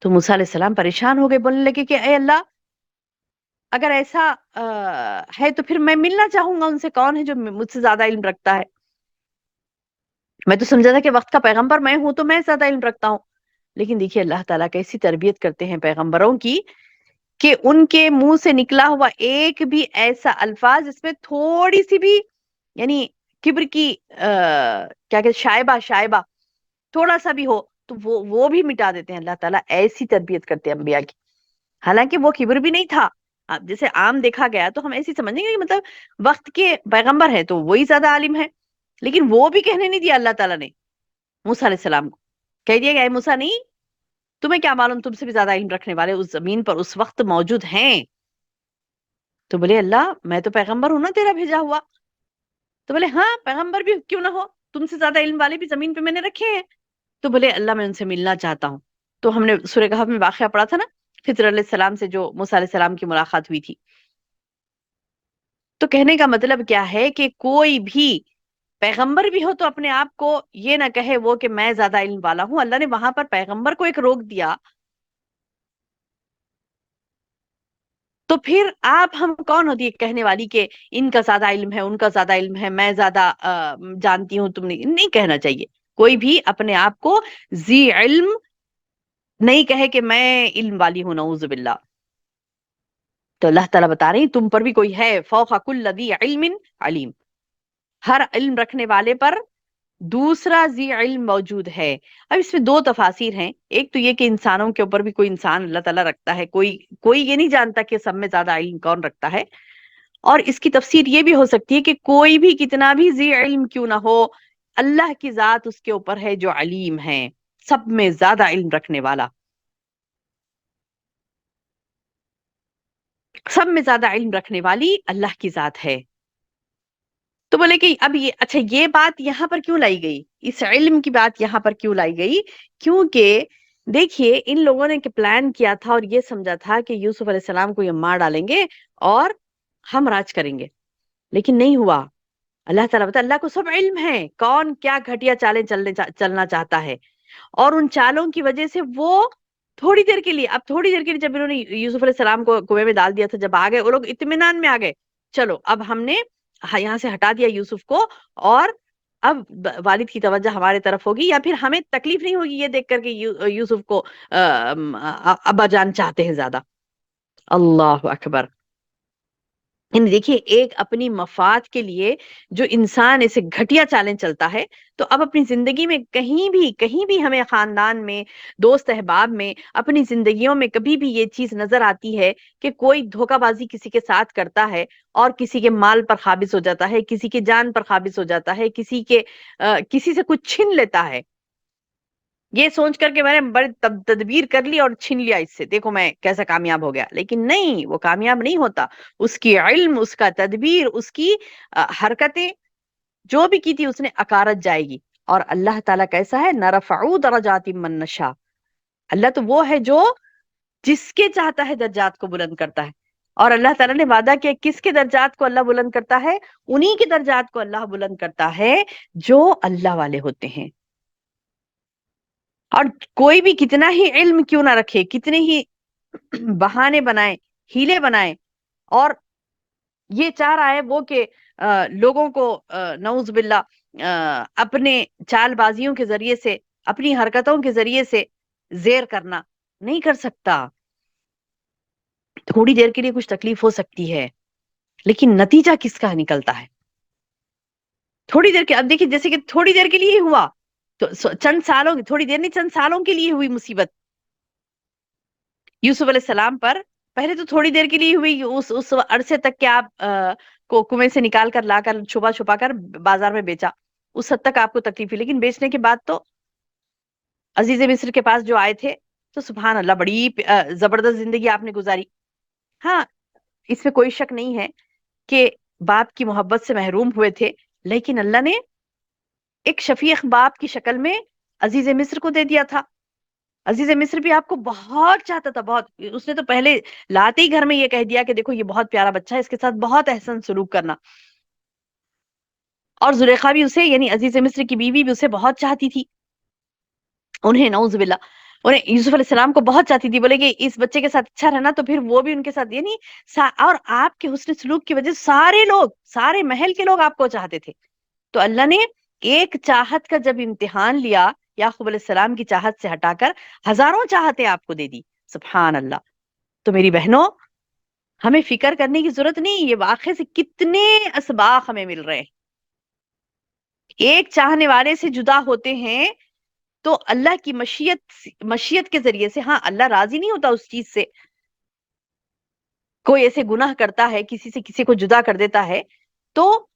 تو موسیٰ علیہ السلام پریشان ہو گئے، بولنے لگے کہ اے اللہ، اگر ایسا ہے تو پھر میں ملنا چاہوں گا ان سے، کون ہے جو مجھ سے زیادہ علم رکھتا ہے. میں تو سمجھا تھا کہ وقت کا پیغمبر میں ہوں تو میں زیادہ علم رکھتا ہوں. لیکن دیکھیے اللہ تعالیٰ کیسی تربیت کرتے ہیں پیغمبروں کی، کہ ان کے منہ سے نکلا ہوا ایک بھی ایسا الفاظ جس میں تھوڑی سی بھی یعنی کبر کی کیا کہ شائبہ تھوڑا سا بھی ہو تو وہ بھی مٹا دیتے ہیں. اللہ تعالیٰ ایسی تربیت کرتے ہیں انبیاء کی. حالانکہ وہ کبر بھی نہیں تھا، اب جیسے عام دیکھا گیا تو ہم ایسی سمجھیں گے کہ مطلب وقت کے پیغمبر ہیں تو وہی زیادہ عالم ہے، لیکن وہ بھی کہنے نہیں دیا اللہ تعالیٰ نے موسیٰ علیہ السلام کو. کہہ دیا کہ اے موسیٰ، نہیں، تمہیں کیا معلوم، تم سے بھی زیادہ علم رکھنے والے اس زمین پر اس وقت موجود ہیں. تو بولے اللہ میں تو پیغمبر ہوں نا تیرا بھیجا ہوا. تو بولے ہاں پیغمبر بھی کیوں نہ ہو, تم سے زیادہ علم والے بھی زمین پہ میں نے رکھے ہیں. تو بولے اللہ میں ان سے ملنا چاہتا ہوں. تو ہم نے سورہ کہف میں واقعہ پڑھا تھا نا, خضر علیہ السلام سے جو موسیٰ علیہ السلام کی ملاقات ہوئی تھی. تو کہنے کا مطلب کیا ہے کہ کوئی بھی پیغمبر بھی ہو تو اپنے آپ کو یہ نہ کہے وہ کہ میں زیادہ علم والا ہوں. اللہ نے وہاں پر پیغمبر کو ایک روک دیا, تو پھر آپ ہم کون ہوتی ہے کہنے والی کہ ان کا زیادہ علم ہے, ان کا زیادہ علم ہے, میں زیادہ جانتی ہوں, تم نہیں کہنا چاہیے. کوئی بھی اپنے آپ کو ذی علم نہیں کہے کہ میں علم والی ہوں, نعوذ باللہ. تو اللہ تعالیٰ بتا رہی تم پر بھی کوئی ہے, فوق کل ذی علم علیم, ہر علم رکھنے والے پر دوسرا ذی علم موجود ہے. اب اس میں دو تفاسیر ہیں. ایک تو یہ کہ انسانوں کے اوپر بھی کوئی انسان اللہ تعالیٰ رکھتا ہے, کوئی یہ نہیں جانتا کہ سب میں زیادہ علم کون رکھتا ہے. اور اس کی تفسیر یہ بھی ہو سکتی ہے کہ کوئی بھی کتنا بھی ذی علم کیوں نہ ہو, اللہ کی ذات اس کے اوپر ہے جو علیم ہے, سب میں زیادہ علم رکھنے والا, سب میں زیادہ علم رکھنے والی اللہ کی ذات ہے. تو بولے کہ اب یہ اچھا یہ بات یہاں پر کیوں لائی گئی, اس علم کی بات یہاں پر کیوں لائی گئی؟ کیونکہ دیکھیے ان لوگوں نے پلان کیا تھا اور یہ سمجھا تھا کہ یوسف علیہ السلام کو یہ مار ڈالیں گے اور ہم راج کریں گے, لیکن نہیں ہوا. اللہ تعالیٰ بتا اللہ کو سب علم ہے کون کیا گھٹیا چالیں چلنا چاہتا ہے, اور ان چالوں کی وجہ سے وہ تھوڑی دیر کے لیے, اب تھوڑی دیر کے لیے جب انہوں نے یوسف علیہ السلام کو کنویں میں ڈال دیا تھا, جب آ گئے وہ لوگ اطمینان میں آ گئے, چلو اب ہم نے یہاں سے ہٹا دیا یوسف کو, اور اب والد کی توجہ ہمارے طرف ہوگی, یا پھر ہمیں تکلیف نہیں ہوگی یہ دیکھ کر کہ یوسف کو ابا جان چاہتے ہیں زیادہ. اللہ اکبر. یعنی دیکھیے ایک اپنی مفاد کے لیے جو انسان ایسے گھٹیا چالیں چلتا ہے, تو اب اپنی زندگی میں کہیں بھی ہمیں خاندان میں, دوست احباب میں, اپنی زندگیوں میں کبھی بھی یہ چیز نظر آتی ہے کہ کوئی دھوکہ بازی کسی کے ساتھ کرتا ہے اور کسی کے مال پر قابض ہو جاتا ہے, کسی کے جان پر قابض ہو جاتا ہے, کسی سے کچھ چھین لیتا ہے, یہ سوچ کر کے میں نے بڑی تدبیر کر لی اور چھین لیا اس سے, دیکھو میں کیسا کامیاب ہو گیا. لیکن نہیں, وہ کامیاب نہیں ہوتا. اس کی علم, اس کا تدبیر, اس کی حرکتیں جو بھی کی تھی اس نے اکارت جائے گی. اور اللہ تعالیٰ کیسا ہے, نرفعو درجات من نشاء, اللہ تو وہ ہے جو جس کے چاہتا ہے درجات کو بلند کرتا ہے. اور اللہ تعالیٰ نے وعدہ کیا کس کے درجات کو اللہ بلند کرتا ہے, انہی کے درجات کو اللہ بلند کرتا ہے جو اللہ والے ہوتے ہیں. اور کوئی بھی کتنا ہی علم کیوں نہ رکھے, کتنے ہی بہانے بنائے, ہیلے بنائے, اور یہ چاہ رہا ہے وہ کہ لوگوں کو نعوذ باللہ اپنے چال بازیوں کے ذریعے سے, اپنی حرکتوں کے ذریعے سے زیر کرنا, نہیں کر سکتا. تھوڑی دیر کے لیے کچھ تکلیف ہو سکتی ہے, لیکن نتیجہ کس کا نکلتا ہے تھوڑی دیر کے. اب دیکھیے جیسے کہ تھوڑی دیر کے لیے ہی ہوا, تو چند سالوں کی, تھوڑی دیر نہیں چند سالوں کے لیے ہوئی مصیبت یوسف علیہ السلام پر. پہلے تو تھوڑی دیر کے لیے ہوئی, اس عرصے تک کہ آپ کو کنویں سے نکال کر لا کر چھپا چھپا کر بازار میں بیچا, اس حد تک آپ کو تکلیف ہوئی. لیکن بیچنے کے بعد تو عزیز مصر کے پاس جو آئے تھے, تو سبحان اللہ بڑی زبردست زندگی آپ نے گزاری. ہاں اس میں کوئی شک نہیں ہے کہ باپ کی محبت سے محروم ہوئے تھے, لیکن اللہ نے ایک شفیق باپ کی شکل میں عزیز مصر کو دے دیا تھا. عزیز مصر بھی آپ کو بہت چاہتا تھا, بہت. اس نے تو پہلے لاتے ہی گھر میں یہ کہہ دیا کہ دیکھو یہ بہت پیارا بچہ ہے, اس کے ساتھ بہت احسن سلوک کرنا. اور زلیخا بھی اسے, یعنی عزیز مصر کی بیوی بھی اسے بہت چاہتی تھی. انہیں نعوذ باللہ انہیں یوسف علیہ السلام کو بہت چاہتی تھی, بولے کہ اس بچے کے ساتھ اچھا رہنا, تو پھر وہ بھی ان کے ساتھ, یعنی اور آپ کے حسن سلوک کی وجہ سے سارے لوگ, سارے محل کے لوگ آپ کو چاہتے تھے. تو اللہ نے ایک چاہت کا جب امتحان لیا, یعقوب علیہ السلام کی چاہت سے ہٹا کر ہزاروں چاہتیں آپ کو دے دی. سبحان اللہ. تو میری بہنوں ہمیں فکر کرنے کی ضرورت نہیں, یہ واقعے سے کتنے اسباق ہمیں مل رہے ہیں. ایک چاہنے والے سے جدا ہوتے ہیں تو اللہ کی مشیت کے ذریعے سے, ہاں اللہ راضی نہیں ہوتا اس چیز سے. کوئی ایسے گناہ کرتا ہے, کسی سے کسی کو جدا کر دیتا ہے, تو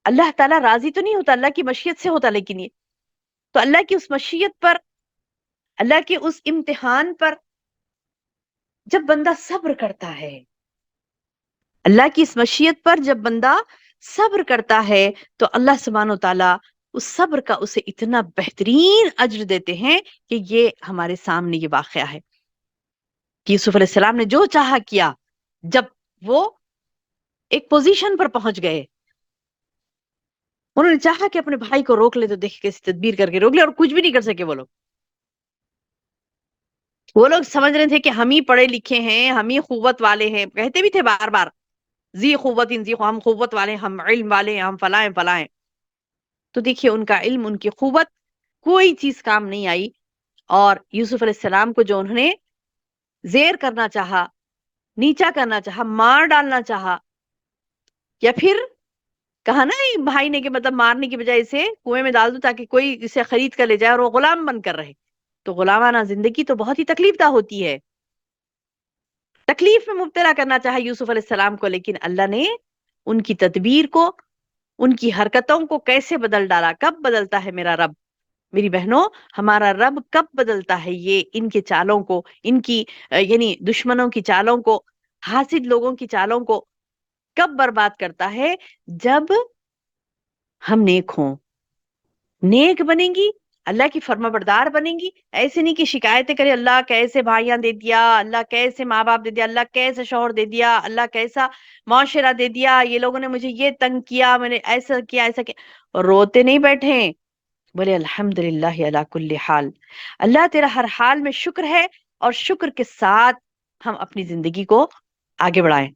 اللہ تعالیٰ راضی تو نہیں ہوتا, اللہ کی مشیت سے ہوتا. لیکن یہ تو اللہ کی اس مشیت پر, اللہ کے اس امتحان پر جب بندہ صبر کرتا ہے, اللہ کی اس مشیت پر جب بندہ صبر کرتا ہے تو اللہ سبحانہ و تعالیٰ اس صبر کا اسے اتنا بہترین اجر دیتے ہیں کہ یہ ہمارے سامنے یہ واقعہ ہے کہ یوسف علیہ السلام نے جو چاہا کیا. جب وہ ایک پوزیشن پر پہنچ گئے، انہوں نے چاہا کہ اپنے بھائی کو روک لے، تو دیکھ کیسی تدبیر کر کے روک لے، اور کچھ بھی نہیں کر سکے. وہ لوگ سمجھ رہے تھے کہ ہم ہی پڑھے لکھے ہیں، ہم ہی قوت والے ہیں، کہتے بھی تھے بار بار ذی قوت ہم قوت والے ہیں، ہم علم والے ہیں، ہم فلاں فلاں. تو دیکھیے ان کا علم، ان کی قوت، کوئی چیز کام نہیں آئی. اور یوسف علیہ السلام کو جو انہوں نے زیر کرنا چاہا، نیچا کرنا چاہا، مار ڈالنا چاہا، یا پھر کہا نا بھائی نے کہ مطلب مارنے کی بجائے اسے کنویں میں ڈال دو تاکہ کوئی اسے خرید کر لے جائے اور وہ غلام بن کر رہے. تو غلامانہ زندگی تو بہت ہی تکلیف دہ ہوتی ہے. تکلیف میں مبتلا کرنا چاہا یوسف علیہ السلام کو، لیکن اللہ نے ان کی تدبیر کو، ان کی حرکتوں کو کیسے بدل ڈالا. کب بدلتا ہے میرا رب، میری بہنوں، ہمارا رب کب بدلتا ہے یہ ان کے چالوں کو، ان کی یعنی دشمنوں کی چالوں کو، حاسد لوگوں کی چالوں کو کب برباد کرتا ہے؟ جب ہم نیک ہوں، نیک بنیں گی، اللہ کی فرما بردار بنیں گی. ایسے نہیں کہ شکایتیں کرے اللہ کیسے بھائیاں دے دیا، اللہ کیسے ماں باپ دے دیا، اللہ کیسے شوہر دے دیا، اللہ کیسا معاشرہ دے دیا، یہ لوگوں نے مجھے یہ تنگ کیا، میں نے ایسا کیا ایسا کیا. روتے نہیں بیٹھے، بولے الحمد للہ علی کل حال، اللہ تیرا ہر حال میں شکر ہے، اور شکر کے ساتھ ہم اپنی زندگی کو آگے بڑھائیں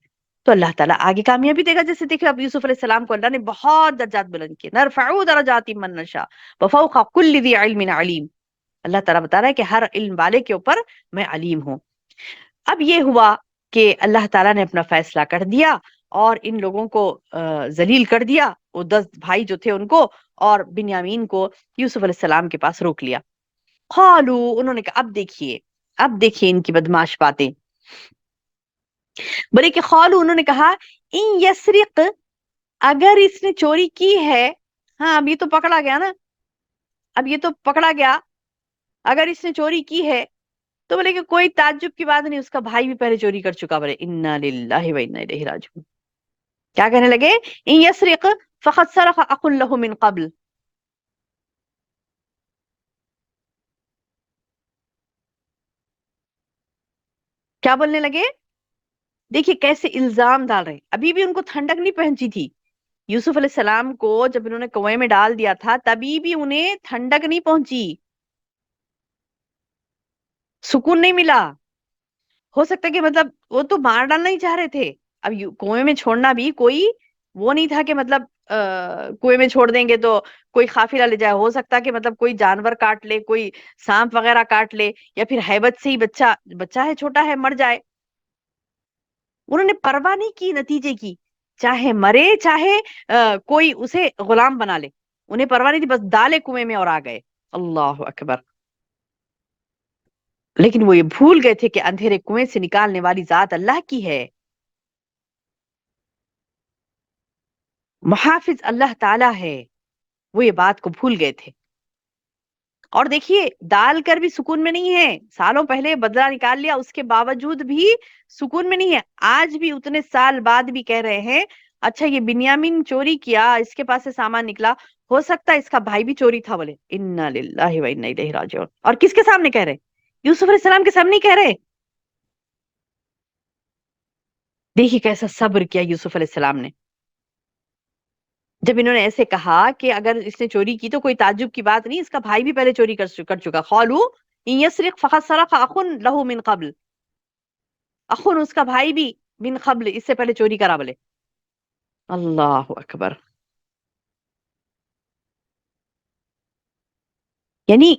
تو اللہ تعالیٰ آگے کامیابی دے گا. جیسے دیکھیں اب یوسف علیہ السلام کو اللہ نے بہت درجات بلند کیے، نرفع درجات من نشاء وفوق کل ذی علم علیم. اللہ تعالیٰ بتا رہا ہے کہ ہر علم والے کے اوپر میں علیم ہوں. اب یہ ہوا کہ اللہ تعالیٰ نے اپنا فیصلہ کر دیا اور ان لوگوں کو ذلیل کر دیا، وہ 10 بھائی جو تھے ان کو، اور بنیامین کو یوسف علیہ السلام کے پاس روک لیا. قالو، انہوں نے کہا اب دیکھیے ان کی بدماش باتیں. بولے کہ قالو، انہوں نے کہا ان یسرق، اگر اس نے چوری کی ہے. ہاں اب یہ تو پکڑا گیا نا، اب یہ تو پکڑا گیا. اگر اس نے چوری کی ہے تو بولے کہ کوئی تعجب کی بات نہیں، اس کا بھائی بھی پہلے چوری کر چکا. بولے انا للہ و انا الیہ راجعون. کیا کہنے لگے؟ ان یسرق فقد سرق اخ له من قبل. کیا بولنے لگے؟ دیکھیے کیسے الزام ڈال رہے ہیں. ابھی بھی ان کو ٹھنڈک نہیں پہنچی تھی. یوسف علیہ السلام کو جب انہوں نے کنویں میں ڈال دیا تھا تبھی بھی انہیں ٹھنڈک نہیں پہنچی، سکون نہیں ملا. ہو سکتا ہے کہ مطلب وہ تو مار ڈالنا ہی چاہ رہے تھے. اب کنویں میں چھوڑنا بھی کوئی وہ نہیں تھا کہ مطلب کنویں میں چھوڑ دیں گے تو کوئی قافلہ لے جائے. ہو سکتا کہ مطلب کوئی جانور کاٹ لے، کوئی سانپ وغیرہ کاٹ لے، یا پھر ہیبت سے ہی بچہ ہے چھوٹا ہے مر جائے. انہوں نے پرواہ نہیں کی نتیجے کی، چاہے مرے چاہے کوئی اسے غلام بنا لے، انہیں پرواہ نہیں تھی، بس ڈالے کنویں میں اور آ گئے. اللہ اکبر. لیکن وہ یہ بھول گئے تھے کہ اندھیرے کنویں سے نکالنے والی ذات اللہ کی ہے، محافظ اللہ تعالی ہے. وہ یہ بات کو بھول گئے تھے. اور دیکھیے ڈال کر بھی سکون میں نہیں ہے، سالوں پہلے بدلہ نکال لیا، اس کے باوجود بھی سکون میں نہیں ہے. آج بھی اتنے سال بعد بھی کہہ رہے ہیں اچھا یہ بنیامین چوری کیا، اس کے پاس سے سامان نکلا، ہو سکتا ہے اس کا بھائی بھی چوری تھا. بولے انا للہ و انا الیہ راجعون. اور کس کے سامنے کہہ رہے؟ یوسف علیہ السلام کے سامنے کہہ رہے. دیکھیے کیسا صبر کیا یوسف علیہ السلام نے. جب انہوں نے ایسے کہا کہ اگر اس نے چوری کی تو کوئی تعجب کی بات نہیں، اس کا بھائی بھی پہلے چوری کر چکا. قالو ان یسرق فقد سرق اخ له من قبل، اخن اس کا بھائی بھی من قبل اس سے پہلے چوری کرا. بولے اللہ اکبر. یعنی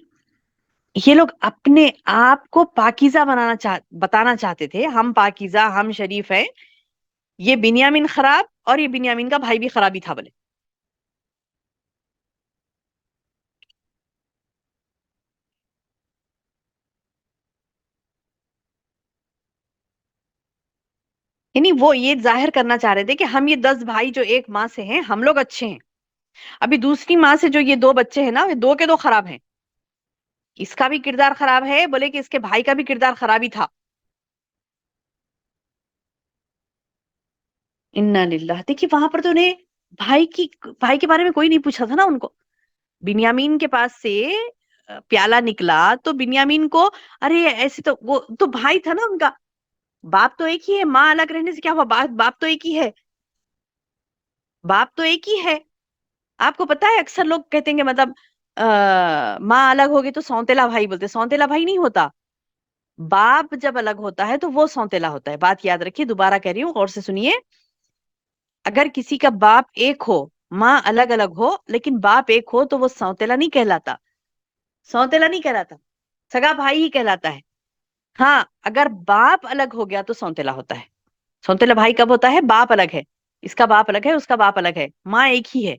یہ لوگ اپنے آپ کو پاکیزہ بتانا چاہتے تھے، ہم پاکیزہ، ہم شریف ہیں. یہ بنیامین خراب اور یہ بنیامین کا بھائی بھی خرابی تھا. بولے یعنی وہ یہ ظاہر کرنا چاہ رہے تھے کہ ہم یہ 10 بھائی جو ایک ماں سے ہیں ہم لوگ اچھے ہیں. ابھی دوسری ماں سے جو یہ 2 بچے ہیں نا، یہ 2 کے 2 خراب ہیں. اس کا بھی کردار خراب ہے، بولے کہ اس کے بھائی کا بھی کردار خرابی تھا. انا للہ. دیکھیے وہاں پر تو انہیں بھائی کے بارے میں کوئی نہیں پوچھا تھا نا ان کو. بنیامین کے پاس سے پیالہ نکلا تو بنیامین کو ارے ایسے تو وہ تو بھائی تھا نا ان کا. باپ تو ایک ہی ہے, ماں الگ رہنے سے کیا ہوا, باپ تو ایک ہی ہے, باپ تو ایک ہی ہے. آپ کو پتا ہے اکثر لوگ کہتے ہیں کہ مطلب ماں الگ ہوگی تو سونتےلا بھائی بولتے. سونتےلا بھائی نہیں ہوتا. باپ جب الگ ہوتا ہے تو وہ سونتےلا ہوتا ہے. بات یاد رکھیے, دوبارہ کہہ رہی ہوں, غور سے سنیے. اگر کسی کا باپ ایک ہو, ماں الگ الگ ہو, لیکن باپ ایک ہو تو وہ سونتےلا نہیں کہلاتا. سونتےلا نہیں کہلاتا, سگا بھائی ہی کہلاتا ہے. ہاں اگر باپ الگ ہو گیا تو سونتےلا ہوتا ہے. سونتےلا بھائی کب ہوتا ہے؟ باپ الگ ہے, اس کا باپ الگ ہے, اس کا باپ الگ ہے, ماں ایک ہی ہے.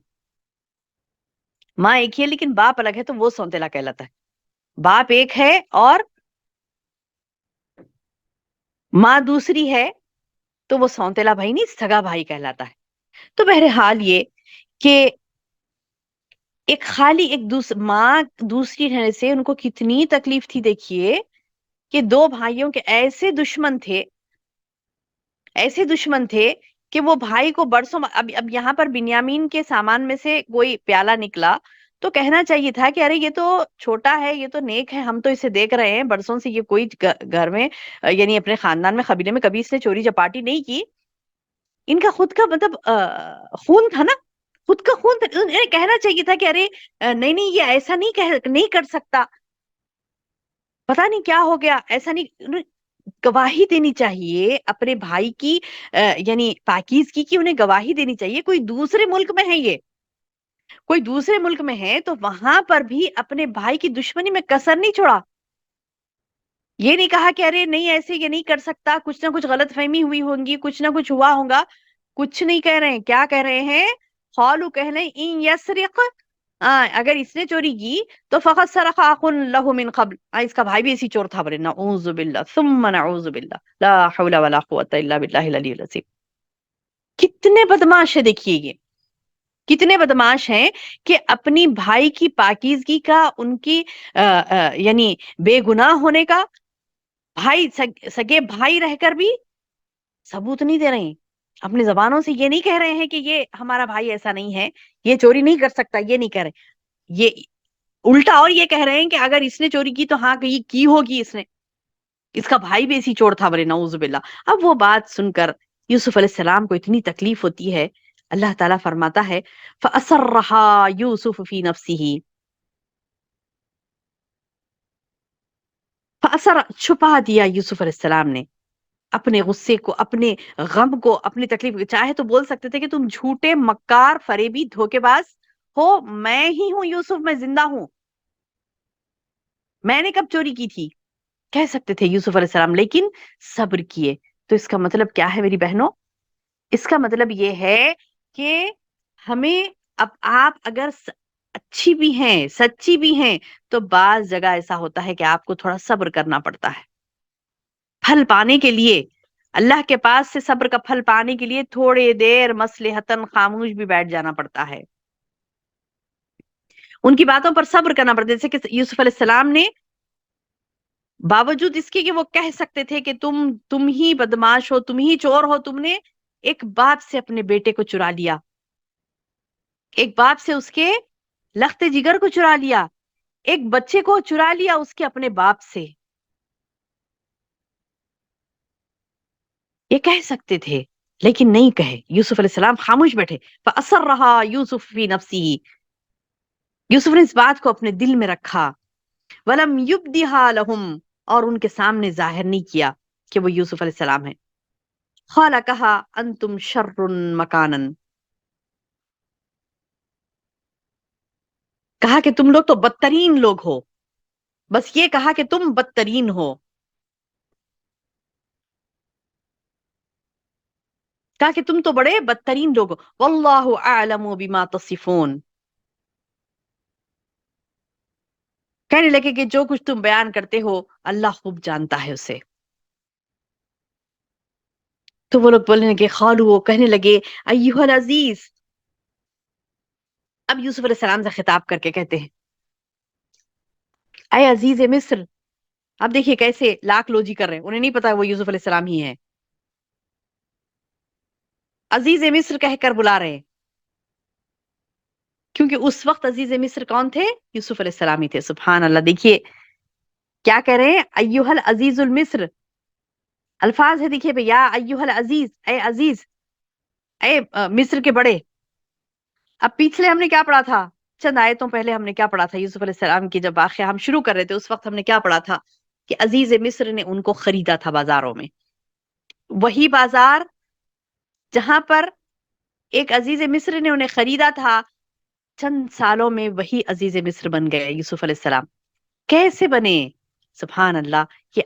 ماں ایک ہی ہے لیکن باپ الگ ہے تو وہ سونتےلا کہلاتا ہے. باپ ایک ہے اور ماں دوسری ہے تو وہ سونتےلا بھائی نہیں, سگا بھائی کہلاتا ہے. تو بہرحال یہ کہ ماں دوسری رہنے سے ان کو کتنی تکلیف تھی. دیکھیے کہ دو بھائیوں کے ایسے دشمن تھے کہ وہ بھائی کو برسوں اب یہاں پر بنیامین کے سامان میں سے کوئی پیالہ نکلا تو کہنا چاہیے تھا کہ ارے یہ تو چھوٹا ہے, یہ تو نیک ہے, ہم تو اسے دیکھ رہے ہیں برسوں سے, یہ کوئی گھر میں یعنی اپنے خاندان میں قبیلے میں کبھی اس نے چوری چپاٹی نہیں کی. ان کا خود کا مطلب خون تھا نا, خود کا خون تھا. انہیں کہنا چاہیے تھا کہ ارے نہیں یہ ایسا نہیں کر سکتا, پتا نہیں کیا ہو گیا, ایسا نہیں. گواہی دینی چاہیے اپنے بھائی کی یعنی پاکیزگی کی, انہیں گواہی دینی چاہیے. کوئی دوسرے ملک میں ہے, کوئی دوسرے ملک میں ہے تو وہاں پر بھی اپنے بھائی کی دشمنی میں کسر نہیں چھوڑا. یہ نہیں کہا کہ ارے نہیں ایسے یہ نہیں کر سکتا, کچھ نہ کچھ غلط فہمی ہوئی ہوگی, کچھ نہ کچھ ہوا ہوگا. کچھ نہیں کہہ رہے ہیں. کیا کہہ رہے ہیں؟ قالوا کہہ رہے ہیں ان یسرق, اگر اس نے چوری کی تو فقط سرق اخ له من قبل, اس کا بھائی بھی اسی چور تھا. بولے نعوذ باللہ ثم نعوذ باللہ لا حول ولا قوة الا باللہ العلی العظیم. کتنے بدماش ہے دیکھیے, یہ کتنے بدماش ہیں کہ اپنی بھائی کی پاکیزگی کا, ان کی یعنی بے گناہ ہونے کا, بھائی سگے بھائی رہ کر بھی ثبوت نہیں دے رہے ہیں. اپنی زبانوں سے یہ نہیں کہہ رہے ہیں کہ یہ ہمارا بھائی ایسا نہیں ہے, یہ چوری نہیں کر سکتا, یہ نہیں کہہ رہے. یہ الٹا اور یہ کہہ رہے ہیں کہ اگر اس نے چوری کی تو ہاں کی ہوگی اس نے, اس کا بھائی بھی ایسی چور تھا. بولے نعوذ باللہ. اب وہ بات سن کر یوسف علیہ السلام کو اتنی تکلیف ہوتی ہے. اللہ تعالیٰ فرماتا ہے فَأَسَرَّهَا يُوسُفُ فِي نَفْسِهِ, چھپا دیا یوسف علیہ السلام نے اپنے غصے کو, اپنے غم کو, اپنی تکلیف کو. چاہے تو بول سکتے تھے کہ تم جھوٹے, مکار, فریبی, دھوکے باز ہو, میں ہی ہوں یوسف, میں زندہ ہوں, میں نے کب چوری کی تھی, کہہ سکتے تھے یوسف علیہ السلام, لیکن صبر کیے. تو اس کا مطلب کیا ہے میری بہنوں؟ اس کا مطلب یہ ہے کہ ہمیں, اب آپ اگر اچھی بھی ہیں, سچی بھی ہیں, تو بعض جگہ ایسا ہوتا ہے کہ آپ کو تھوڑا صبر کرنا پڑتا ہے. پھل پانے کے لیے, اللہ کے پاس سے صبر کا پھل پانے کے لیے تھوڑے دیر مصلحتاً خاموش بھی بیٹھ جانا پڑتا ہے. ان کی باتوں پر صبر کرنا پڑتا ہے. جیسے کہ یوسف علیہ السلام نے باوجود اس کے کہ وہ کہہ سکتے تھے کہ تم ہی بدماش ہو, تم ہی چور ہو, تم نے ایک باپ سے اپنے بیٹے کو چرا لیا, ایک باپ سے اس کے لخت جگر کو چرا لیا, ایک بچے کو چرا لیا اس کے اپنے باپ سے. یہ کہہ سکتے تھے لیکن نہیں کہے. یوسف علیہ السلام خاموش بیٹھے. فَأَسَرَّهَا يُوسُفُ فِي نَفْسِهِ, یوسف نے اس بات کو اپنے دل میں رکھا. وَلَمْ يُبْدِهَا لَهُمْ, اور ان کے سامنے ظاہر نہیں کیا کہ وہ یوسف علیہ السلام ہیں. قَالَ, کہا, أَنْتُمْ شَرٌّ مَكَانًا, کہا کہ تم لوگ تو بدترین لوگ ہو. بس یہ کہا کہ تم بدترین ہو, کہا کہ تم تو بڑے بدترین لوگ ہو. وَاللَّهُ أَعْلَمُ بِمَا تَصِفُونَ, کہنے لگے کہ جو کچھ تم بیان کرتے ہو اللہ خوب جانتا ہے اسے. تو وہ لوگ بولنے لگے, خالو, وہ کہنے لگے, ایھا العزیز. اب یوسف علیہ السلام سے خطاب کر کے کہتے ہیں, اے عزیز مصر. اب دیکھیے کیسے لاکھ لوجی کر رہے ہیں, انہیں نہیں پتا وہ یوسف علیہ السلام ہی ہے. عزیز مصر کہہ کر بلا رہے ہیں، کیونکہ اس وقت عزیز مصر کون تھے؟ یوسف علیہ السلام ہی تھے. سبحان اللہ. دیکھیے کیا کہہ رہے ہیں، ایوہ العزیز المصر. الفاظ ہے دیکھیے بھئی، یا ایوہ العزیز، اے عزیز، اے مصر کے بڑے. اب پیچھے ہم نے کیا پڑھا تھا؟ چند آیتوں پہلے ہم نے کیا پڑھا تھا؟ یوسف علیہ السلام کی جب واقعہ ہم شروع کر رہے تھے اس وقت ہم نے کیا پڑھا تھا؟ کہ عزیز مصر نے ان کو خریدا تھا بازاروں میں. وہی بازار جہاں پر ایک عزیز مصر نے انہیں خریدا تھا، چند سالوں میں وہی عزیز مصر بن گئے یوسف علیہ السلام. کیسے بنے؟ سبحان اللہ. یہ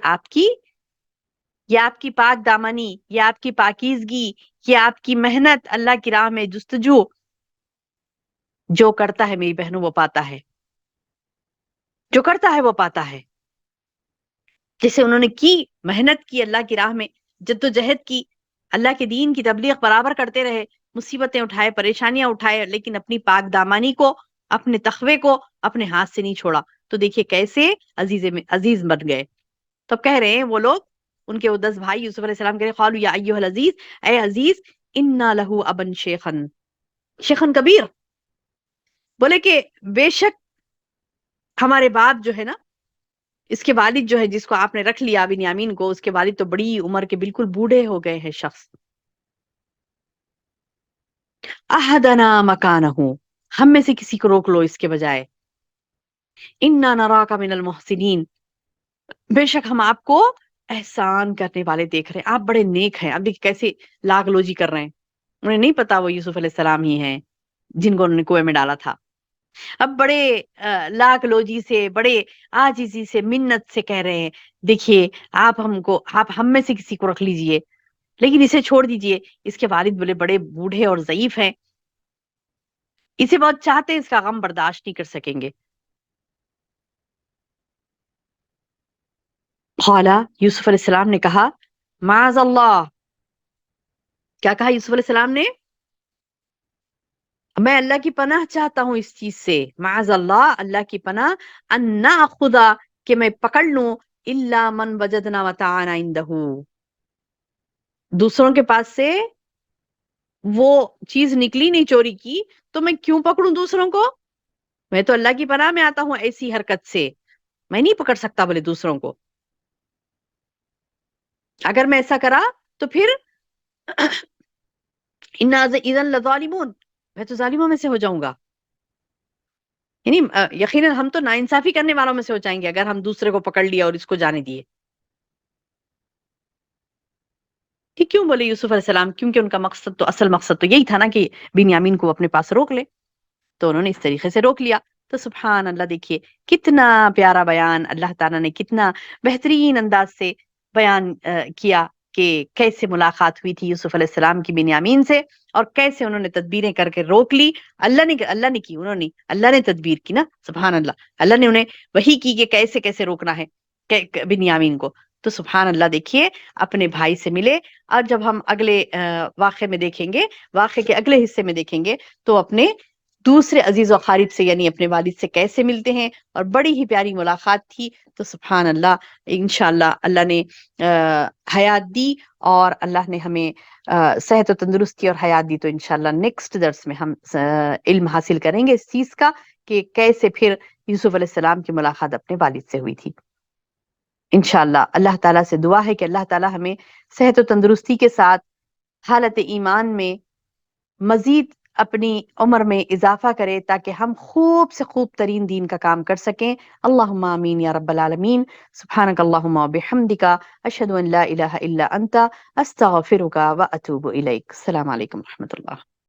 آپ کی پاک دامنی، یہ آپ کی پاکیزگی، یہ آپ کی محنت، اللہ کی راہ میں جستجو. جو کرتا ہے میری بہنوں وہ پاتا ہے، جو کرتا ہے وہ پاتا ہے. جیسے انہوں نے کی، محنت کی، اللہ کی راہ میں جدوجہد کی، اللہ کے دین کی تبلیغ برابر کرتے رہے، مصیبتیں اٹھائے، پریشانیاں اٹھائے، لیکن اپنی پاک دامانی کو، اپنے تقوی کو اپنے ہاتھ سے نہیں چھوڑا. تو دیکھیے کیسے عزیز بن گئے. تو کہہ رہے ہیں وہ لوگ، ان کے وہ 10 بھائی یوسف علیہ السلام کہہ رہے قالوا یا ایھا العزیز، اے عزیز، انا لہ ابن شیخن، شیخن کبیر. بولے کہ بے شک ہمارے باپ جو ہے نا، اس کے والد جو ہے جس کو آپ نے رکھ لیا بنیامین کو، اس کے والد تو بڑی عمر کے بالکل بوڑھے ہو گئے ہیں شخص. احدنا مکانہ، ہم میں سے کسی کو روک لو اس کے بجائے. انا نراک من المحسنین، بے شک ہم آپ کو احسان کرنے والے دیکھ رہے ہیں، آپ بڑے نیک ہیں. اب دیکھ کیسے لاگ لوجی کر رہے ہیں. انہیں نہیں پتا وہ یوسف علیہ السلام ہی ہیں جن کو انہوں نے کنویں میں ڈالا تھا. اب بڑے لاگ لوجی سے، بڑے عاجزی سے، منت سے کہہ رہے ہیں دیکھیے آپ ہم میں سے کسی کو رکھ لیجئے، لیکن اسے چھوڑ دیجئے. اس کے والد بولے بڑے بوڑھے اور ضعیف ہیں، اسے بہت چاہتے ہیں، اس کا غم برداشت نہیں کر سکیں گے. قال، یوسف علیہ السلام نے کہا، معاذ اللہ. کیا کہا یوسف علیہ السلام نے؟ میں اللہ کی پناہ چاہتا ہوں اس چیز سے، معاذ اللہ، اللہ کی پناہ، ان ناخذ، کہ میں پکڑ لوں، الا من وجدنا متاعنا عنده، دوسروں کے پاس سے وہ چیز نکلی نہیں چوری کی، تو میں کیوں پکڑوں دوسروں کو؟ میں تو اللہ کی پناہ میں آتا ہوں ایسی حرکت سے، میں نہیں پکڑ سکتا بولے دوسروں کو. اگر میں ایسا کرا تو پھر انا اذا لظالمون، میں تو ظالموں میں سے ہو جاؤں گا. یعنی یقیناً ہم تو ناانصافی کرنے والوں میں سے ہو جائیں گے اگر ہم دوسرے کو پکڑ لیا اور اس کو جانے دیے. کہ کیوں بولے یوسف علیہ السلام؟ کیونکہ ان کا مقصد تو، اصل مقصد تو یہی تھا نا کہ بنیامین کو اپنے پاس روک لے. تو انہوں نے اس طریقے سے روک لیا. تو سبحان اللہ، دیکھیے کتنا پیارا بیان اللہ تعالیٰ نے کتنا بہترین انداز سے بیان کیا کہ کیسے ملاقات ہوئی تھی یوسف علیہ السلام کی بنیامین سے، اور کیسے انہوں نے تدبیریں کر کے روک لی. اللہ نے کی، انہوں نے، اللہ نے تدبیر کی نا. سبحان اللہ، اللہ نے انہیں وحی کی کہ کیسے کیسے روکنا ہے بنیامین کو. تو سبحان اللہ، دیکھیے اپنے بھائی سے ملے. اور جب ہم اگلے واقعے میں دیکھیں گے، واقعے کے اگلے حصے میں دیکھیں گے، تو اپنے دوسرے عزیز و اقارب سے یعنی اپنے والد سے کیسے ملتے ہیں، اور بڑی ہی پیاری ملاقات تھی. تو سبحان اللہ، انشاءاللہ اللہ نے حیات دی، اور اللہ نے ہمیں صحت و تندرستی اور حیات دی. تو انشاءاللہ نیکسٹ درس میں ہم علم حاصل کریں گے اس چیز کا کہ کیسے پھر یوسف علیہ السلام کی ملاقات اپنے والد سے ہوئی تھی. انشاءاللہ اللہ تعالیٰ سے دعا ہے کہ اللہ تعالیٰ ہمیں صحت و تندرستی کے ساتھ حالت ایمان میں مزید اپنی عمر میں اضافہ کرے، تاکہ ہم خوب سے خوب ترین دین کا کام کر سکیں. اللہم آمین یا رب العالمین. سبحانک اللہم و بحمدک، اشہد ان لا الہ الا انت، استغفرک و اتوب الیک. السلام علیکم و رحمۃ اللہ.